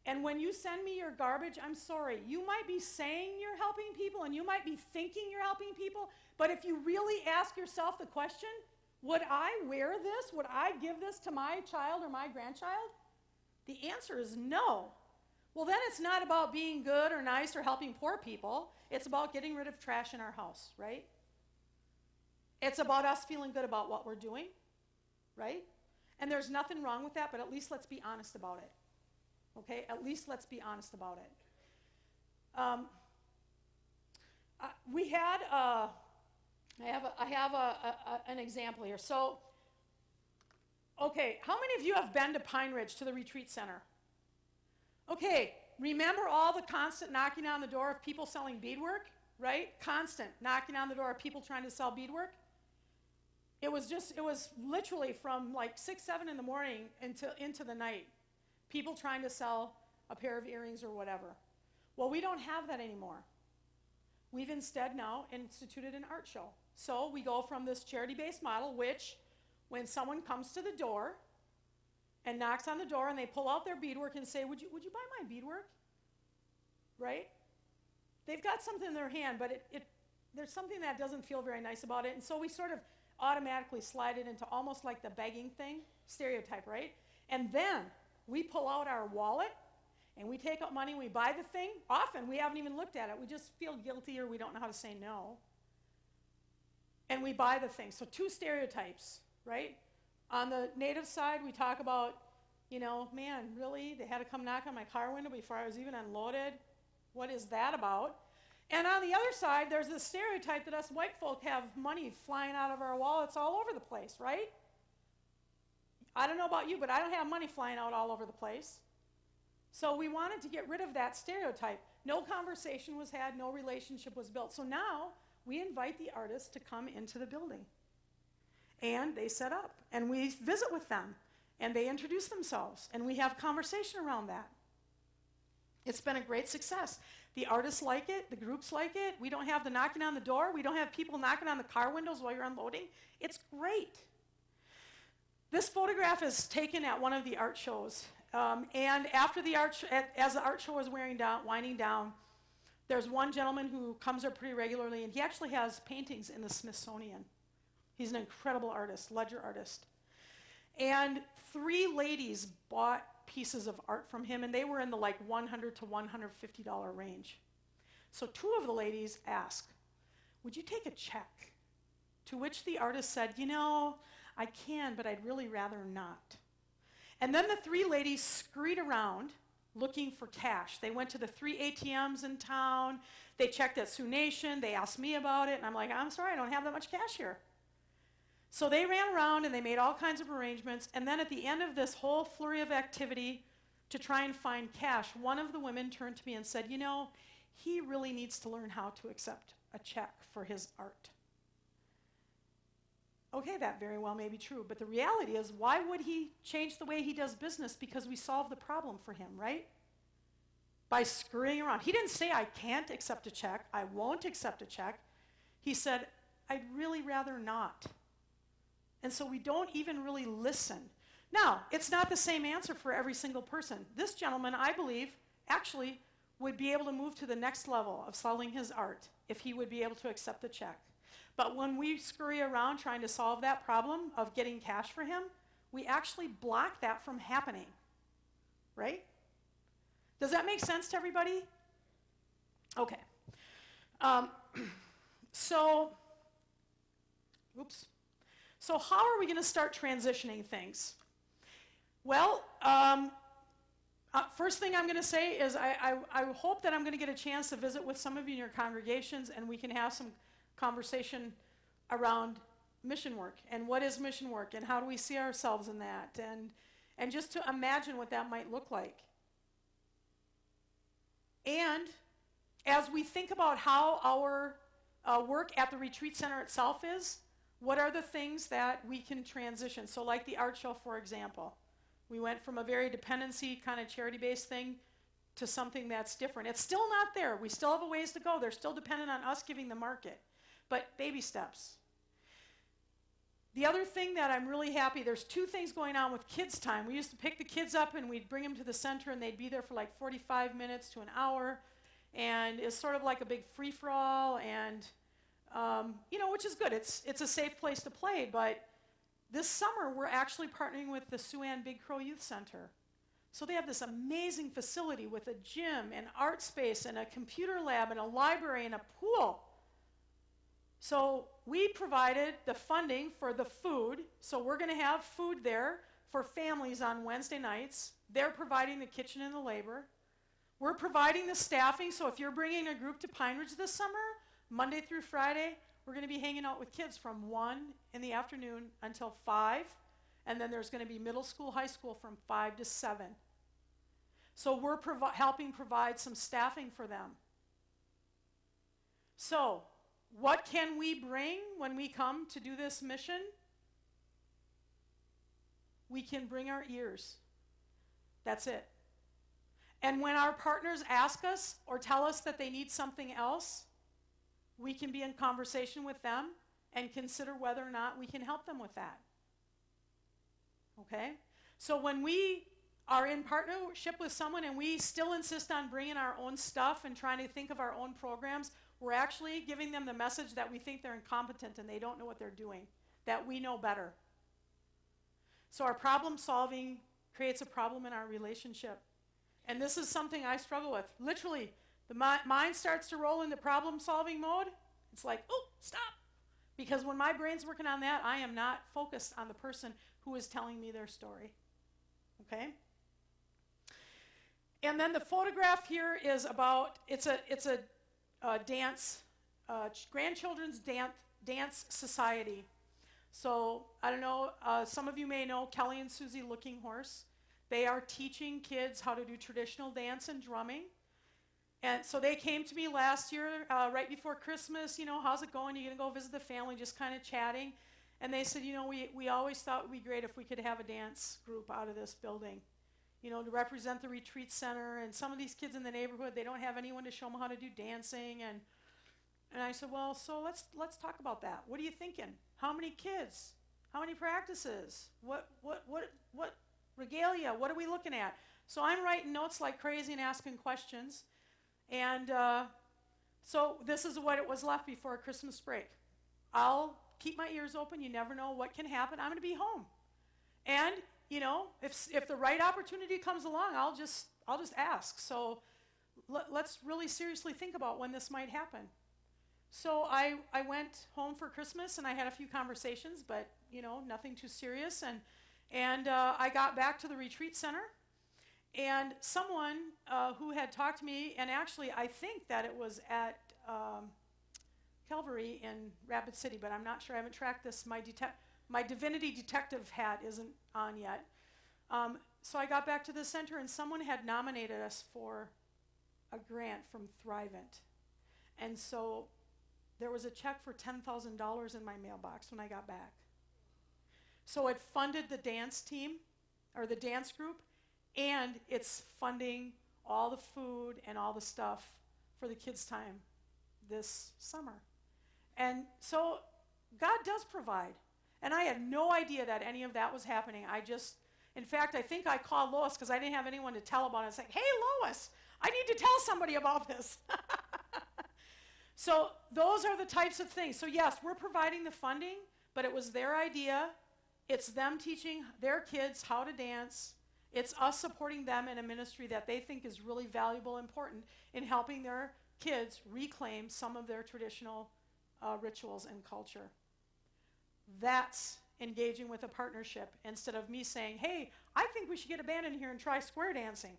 And when you send me your garbage, I'm sorry, you might be saying you're helping people and you might be thinking you're helping people, but if you really ask yourself the question, would I wear this? Would I give this to my child or my grandchild? The answer is no. Well, then it's not about being good or nice or helping poor people. It's about getting rid of trash in our house, right? It's about us feeling good about what we're doing, right? And there's nothing wrong with that, but at least let's be honest about it. Okay? At least let's be honest about it. I have an example here. So, okay, how many of you have been to Pine Ridge, to the retreat center? Okay, remember all the constant knocking on the door of people selling beadwork, right? Constant knocking on the door of people trying to sell beadwork. It was literally from like 6, 7 in the morning into the night. People trying to sell a pair of earrings or whatever. Well, we don't have that anymore. We've instead now instituted an art show. So we go from this charity-based model, which when someone comes to the door and knocks on the door and they pull out their beadwork and say, would you buy my beadwork? Right? They've got something in their hand, but there's something that doesn't feel very nice about it. And so we sort of automatically slide it into almost like the begging thing, stereotype, right? And then we pull out our wallet and we take out money and we buy the thing. Often we haven't even looked at it. We just feel guilty or we don't know how to say no. And we buy the thing. So 2 stereotypes, right? On the Native side, we talk about, you know, man, really? They had to come knock on my car window before I was even unloaded? What is that about? And on the other side, there's this stereotype that us white folk have money flying out of our wallets all over the place, right? I don't know about you, but I don't have money flying out all over the place. So we wanted to get rid of that stereotype. No conversation was had, no relationship was built. So now we invite the artists to come into the building. And they set up, and we visit with them, and they introduce themselves, and we have conversation around that. It's been a great success. The artists like it, the groups like it. We don't have the knocking on the door. We don't have people knocking on the car windows while you're unloading. It's great. This photograph is taken at one of the art shows. And after the as the art show was winding down, there's one gentleman who comes there pretty regularly, and he actually has paintings in the Smithsonian. He's an incredible artist, ledger artist. And 3 ladies bought pieces of art from him, and they were in the like $100 to $150 range. So 2 of the ladies asked, would you take a check? To which the artist said, you know, I can, but I'd really rather not. And then the 3 ladies scurried around looking for cash. They went to the 3 ATMs in town. They checked at Sioux Nation. They asked me about it, and I'm like, I'm sorry, I don't have that much cash here. So they ran around and they made all kinds of arrangements, and then at the end of this whole flurry of activity to try and find cash, one of the women turned to me and said, you know, he really needs to learn how to accept a check for his art. Okay, that very well may be true, but the reality is, why would he change the way he does business? Because we solved the problem for him, right? By scurrying around. He didn't say, I can't accept a check, I won't accept a check. He said, I'd really rather not. And so we don't even really listen. Now, it's not the same answer for every single person. This gentleman, I believe, actually would be able to move to the next level of selling his art if he would be able to accept the check. But when we scurry around trying to solve that problem of getting cash for him, we actually block that from happening, right? Does that make sense to everybody? Okay. So how are we going to start transitioning things? Well, first thing I'm going to say is I hope that I'm going to get a chance to visit with some of you in your congregations, and we can have some conversation around mission work and what is mission work and how do we see ourselves in that, and just to imagine what that might look like. And as we think about how our work at the retreat center itself is, what are the things that we can transition? So like the art show, for example. We went from a very dependency kind of charity-based thing to something that's different. It's still not there. We still have a ways to go. They're still dependent on us giving the market, but baby steps. The other thing that I'm really happy, there's 2 things going on with kids' time. We used to pick the kids up and we'd bring them to the center and they'd be there for like 45 minutes to an hour, and it's sort of like a big free-for-all, and which is good. It's a safe place to play, but this summer we're actually partnering with the Siouxan Big Crow Youth Center. So they have this amazing facility with a gym and art space and a computer lab and a library and a pool. So we provided the funding for the food, so we're going to have food there for families on Wednesday nights. They're providing the kitchen and the labor. We're providing the staffing, so if you're bringing a group to Pine Ridge this summer, Monday through Friday, we're going to be hanging out with kids from 1 in the afternoon until 5, and then there's going to be middle school, high school from 5 to 7. So we're helping provide some staffing for them. So what can we bring when we come to do this mission? We can bring our ears. That's it. And when our partners ask us or tell us that they need something else, we can be in conversation with them and consider whether or not we can help them with that. Okay? So when we are in partnership with someone and we still insist on bringing our own stuff and trying to think of our own programs, we're actually giving them the message that we think they're incompetent and they don't know what they're doing, that we know better. So our problem solving creates a problem in our relationship. And this is something I struggle with. Literally, the mind starts to roll into problem-solving mode. It's like, oh, stop. Because when my brain's working on that, I am not focused on the person who is telling me their story. Okay? And then the photograph here is about, it's a grandchildren's dance society. So I don't know, some of you may know Kelly and Susie Looking Horse. They are teaching kids how to do traditional dance and drumming. And so they came to me last year, right before Christmas, how's it going? You're going to go visit the family, just kind of chatting. And they said, we always thought it would be great if we could have a dance group out of this building, to represent the retreat center. And some of these kids in the neighborhood, they don't have anyone to show them how to do dancing. And I said, well, so let's talk about that. What are you thinking? How many kids? How many practices? What regalia? What are we looking at? So I'm writing notes like crazy and asking questions. And so this is what it was left before Christmas break. I'll keep my ears open. You never know what can happen. I'm going to be home. And, if the right opportunity comes along, I'll just ask. So let's really seriously think about when this might happen. So I went home for Christmas, and I had a few conversations, but, nothing too serious. And I got back to the retreat center. And someone who had talked to me, and actually I think that it was at Calvary in Rapid City, but I'm not sure. I haven't tracked this. My divinity detective hat isn't on yet. So I got back to the center, and someone had nominated us for a grant from Thrivent. And so there was a check for $10,000 in my mailbox when I got back. So it funded the dance team, or the dance group, and it's funding all the food and all the stuff for the kids' time this summer. And so God does provide. And I had no idea that any of that was happening. In fact, I think I called Lois because I didn't have anyone to tell about it. I was like, hey, Lois, I need to tell somebody about this. So those are the types of things. So yes, we're providing the funding, but it was their idea. It's them teaching their kids how to dance. It's us supporting them in a ministry that they think is really valuable, important in helping their kids reclaim some of their traditional rituals and culture. That's engaging with a partnership instead of me saying, hey, I think we should get a band in here and try square dancing.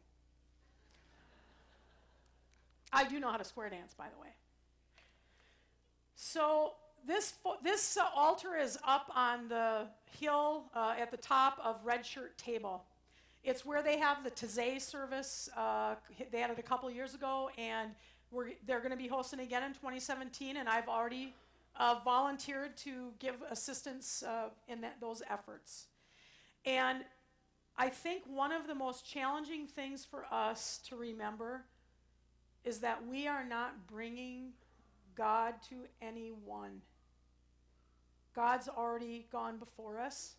I do know how to square dance, by the way. So this altar is up on the hill at the top of Red Shirt Table. It's where they have the Taizé service. They had it a couple years ago, and they're going to be hosting again in 2017, and I've already volunteered to give assistance in those efforts. And I think one of the most challenging things for us to remember is that we are not bringing God to anyone. God's already gone before us.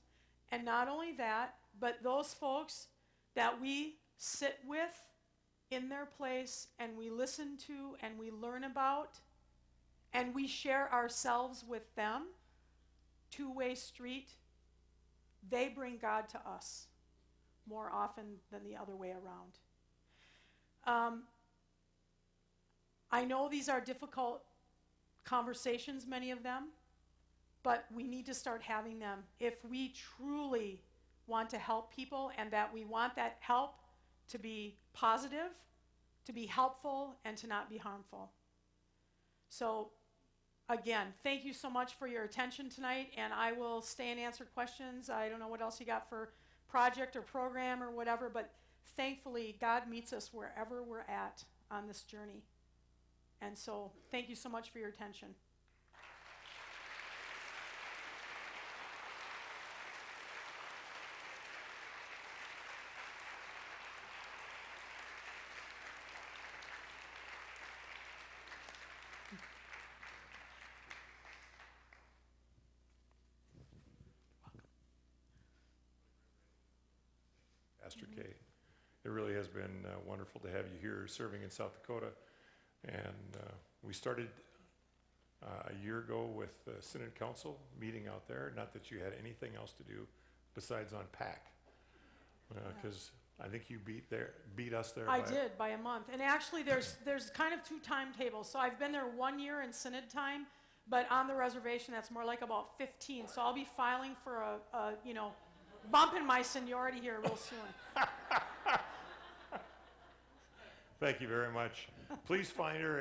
And not only that, but those folks that we sit with in their place and we listen to and we learn about and we share ourselves with them, two-way street, they bring God to us more often than the other way around. I know these are difficult conversations, many of them, but we need to start having them if we truly want to help people and that we want that help to be positive, to be helpful, and to not be harmful. So again, thank you so much for your attention tonight, and I will stay and answer questions. I don't know what else you got for project or program or whatever, but thankfully God meets us wherever we're at on this journey. And so thank you so much for your attention. Pastor Kay, it really has been wonderful to have you here serving in South Dakota. And we started a year ago with the Synod Council meeting out there. Not that you had anything else to do besides unpack, because I think you beat us there. I did by a month. And actually there's kind of two timetables. So I've been there 1 year in Synod time, but on the reservation that's more like about 15. So I'll be filing for a bump in my seniority here real soon. Thank you very much. Please find her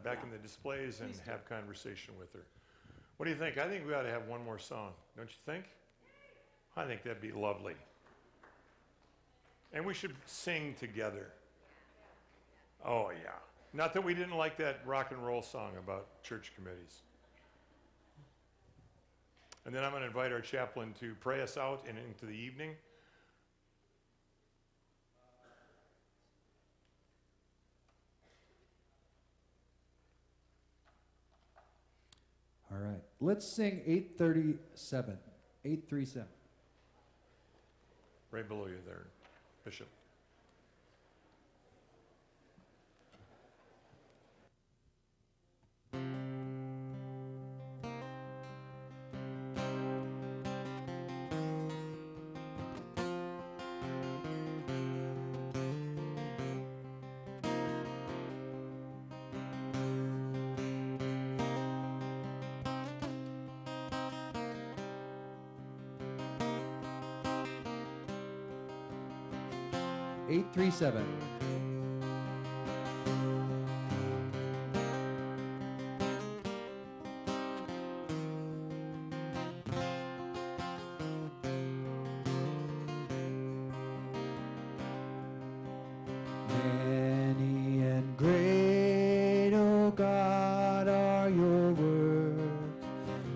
back in the displays and have conversation with her. What do you think? I think we ought to have one more song, don't you think? I think that'd be lovely. And we should sing together. Oh, yeah. Not that we didn't like that rock and roll song about church committees. And then I'm going to invite our chaplain to pray us out and into the evening. All right. Let's sing 837. 837. Right below you there, Bishop. Eight, 3-7. Many and great, O God, are your works,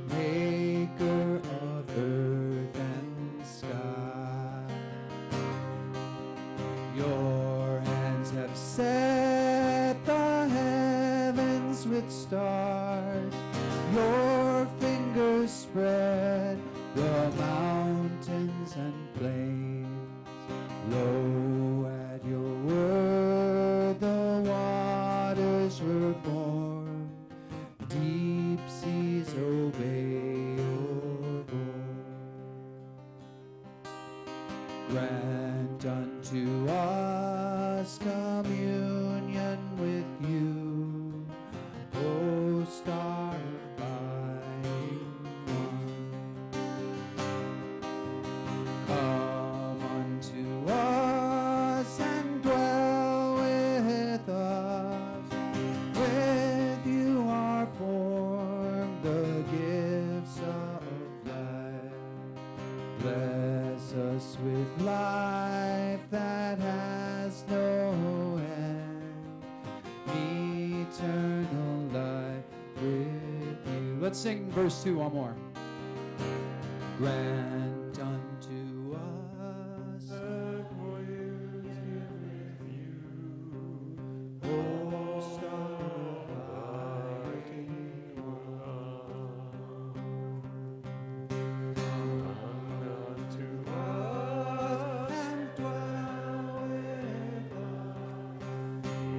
maker of earth and sky. Your hands have set the heavens with stars. Your fingers spread the mountains and plains. Lo, at your word the waters were formed. Deep seas obey your voice. Grant unto us communion with you, O star abiding one. Come unto us and dwell with us. With you are formed the gifts of life. Bless us with life that has no end, eternal life with you. Let's sing verse 2 one more. Grant unto us O star abiding and dwell with us.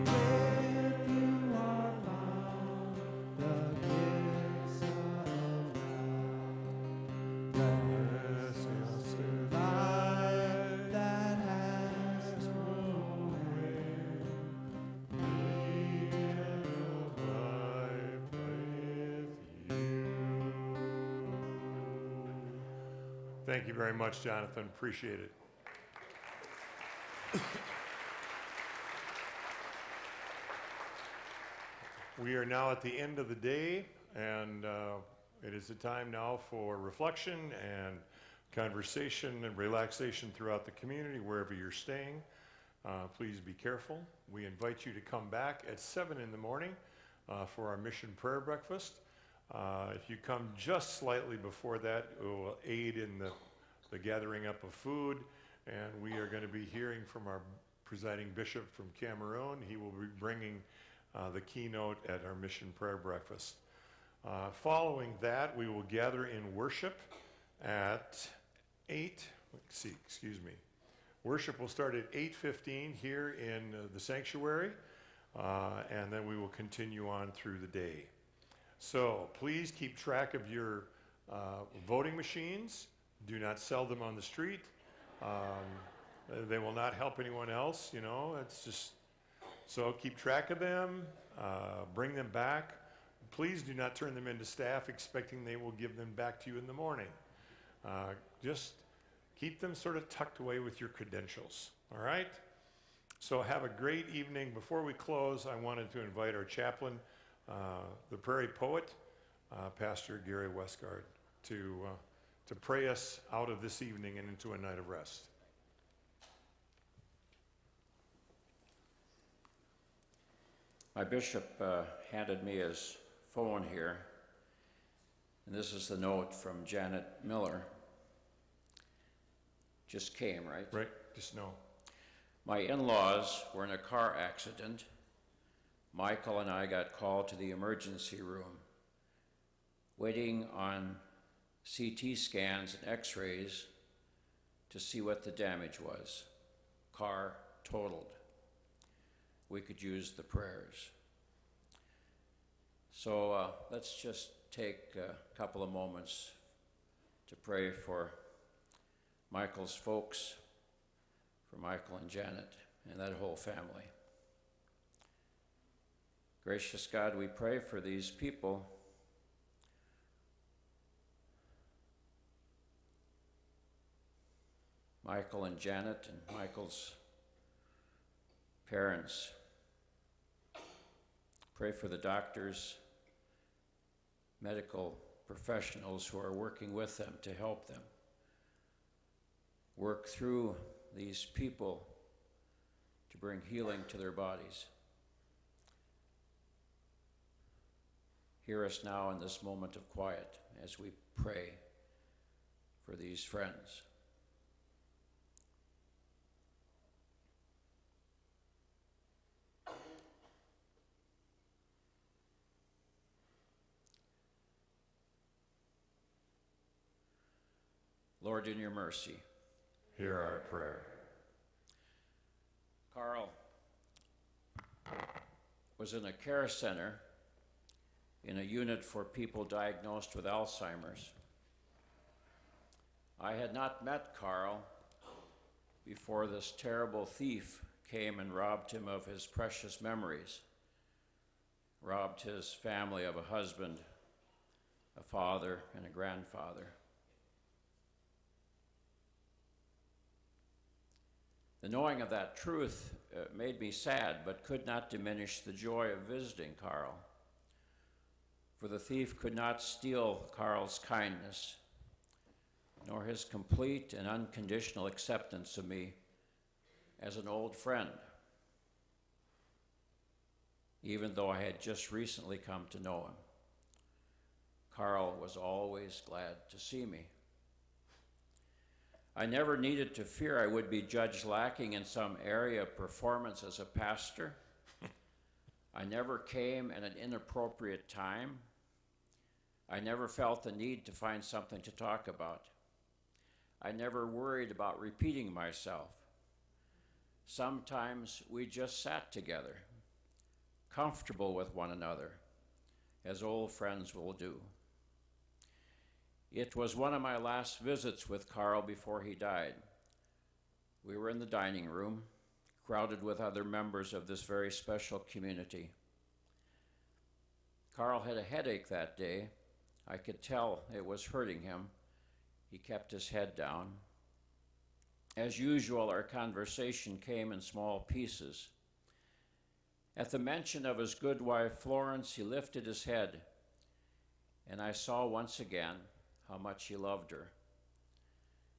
With you are found the gifts of life. Bless us with life that has no end. Thank you very much, Jonathan. Appreciate it. We are now at the end of the day, and it is the time now for reflection and conversation and relaxation throughout the community, wherever you're staying. Please be careful. We invite you to come back at 7 in the morning for our mission prayer breakfast. If you come just slightly before that, it will aid in the gathering up of food, and we are going to be hearing from our presiding bishop from Cameroon. He will be bringing the keynote at our mission prayer breakfast. Following that, we will gather in worship at 8. Worship will start at 8:15 here in the sanctuary, and then we will continue on through the day. So please keep track of your voting machines. Do not sell them on the street. They will not help anyone else, it's just, so keep track of them, bring them back. Please do not turn them into staff expecting they will give them back to you in the morning. Just keep them sort of tucked away with your credentials, all right? So have a great evening. Before we close, I wanted to invite our chaplain, the Prairie Poet, Pastor Gary Westgard, to pray us out of this evening and into a night of rest. My bishop handed me his phone here, and this is the note from Janet Miller. Just came, right? Right? Just know. My in-laws were in a car accident. Michael and I got called to the emergency room, waiting on CT scans and x-rays to see what the damage was. Car totaled. We could use the prayers. So let's just take a couple of moments to pray for Michael's folks, for Michael and Janet and that whole family. Gracious God, we pray for these people. Michael and Janet and Michael's parents. Pray for the doctors, medical professionals who are working with them to help them work through these people to bring healing to their bodies. Hear us now in this moment of quiet as we pray for these friends. Lord, in your mercy, Hear our prayer. Carl was in a care center in a unit for people diagnosed with Alzheimer's. I had not met Carl before this terrible thief came and robbed him of his precious memories, robbed his family of a husband, a father, and a grandfather. The knowing of that truth made me sad, but could not diminish the joy of visiting Carl. For the thief could not steal Carl's kindness, nor his complete and unconditional acceptance of me as an old friend, even though I had just recently come to know him. Carl was always glad to see me. I never needed to fear I would be judged lacking in some area of performance as a pastor. I never came at an inappropriate time. I never felt the need to find something to talk about. I never worried about repeating myself. Sometimes we just sat together, comfortable with one another, as old friends will do. It was one of my last visits with Carl before he died. We were in the dining room, crowded with other members of this very special community. Carl had a headache that day. I could tell it was hurting him. He kept his head down. As usual, our conversation came in small pieces. At the mention of his good wife, Florence, he lifted his head, and I saw once again how much he loved her.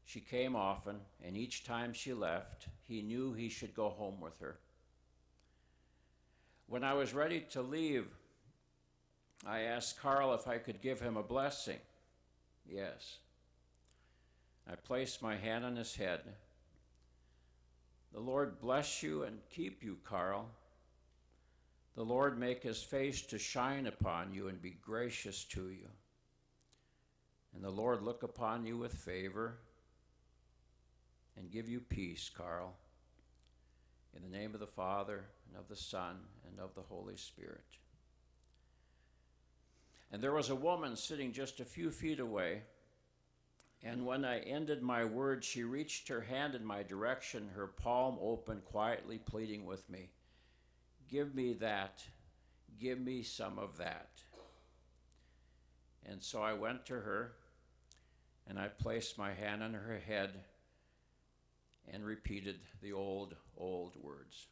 She came often, and each time she left, he knew he should go home with her. When I was ready to leave, I asked Carl if I could give him a blessing. Yes. I placed my hand on his head. The Lord bless you and keep you, Carl. The Lord make his face to shine upon you and be gracious to you. And the Lord look upon you with favor and give you peace, Carl. In the name of the Father, and of the Son, and of the Holy Spirit. And there was a woman sitting just a few feet away, and when I ended my words, she reached her hand in my direction, her palm open, quietly pleading with me, "Give me that. Give me some of that." And so I went to her, and I placed my hand on her head, and repeated the old words.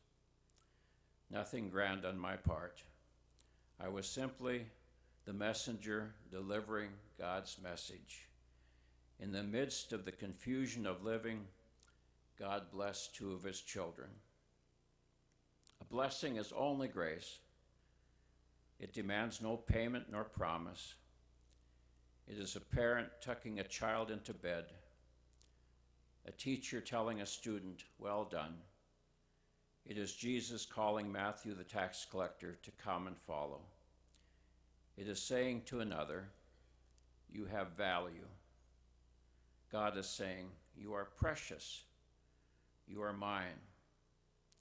Nothing grand on my part. I was simply the messenger delivering God's message. In the midst of the confusion of living, God blessed two of his children. A blessing is only grace. It demands no payment nor promise. It is a parent tucking a child into bed, a teacher telling a student, "Well done." It is Jesus calling Matthew the tax collector to come and follow. It is saying to another, "You have value." God is saying, "You are precious. You are mine.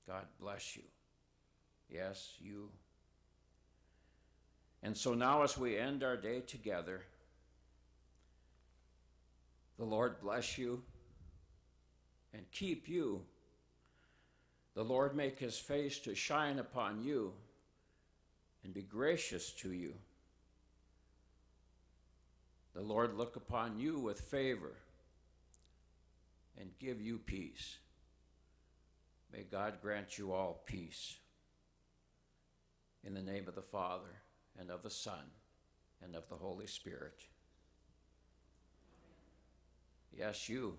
God bless you." Yes, you. And so now as we end our day together, the Lord bless you and keep you. The Lord make his face to shine upon you and be gracious to you. The Lord look upon you with favor and give you peace. May God grant you all peace. In the name of the Father, and of the Son, and of the Holy Spirit. Yes, you.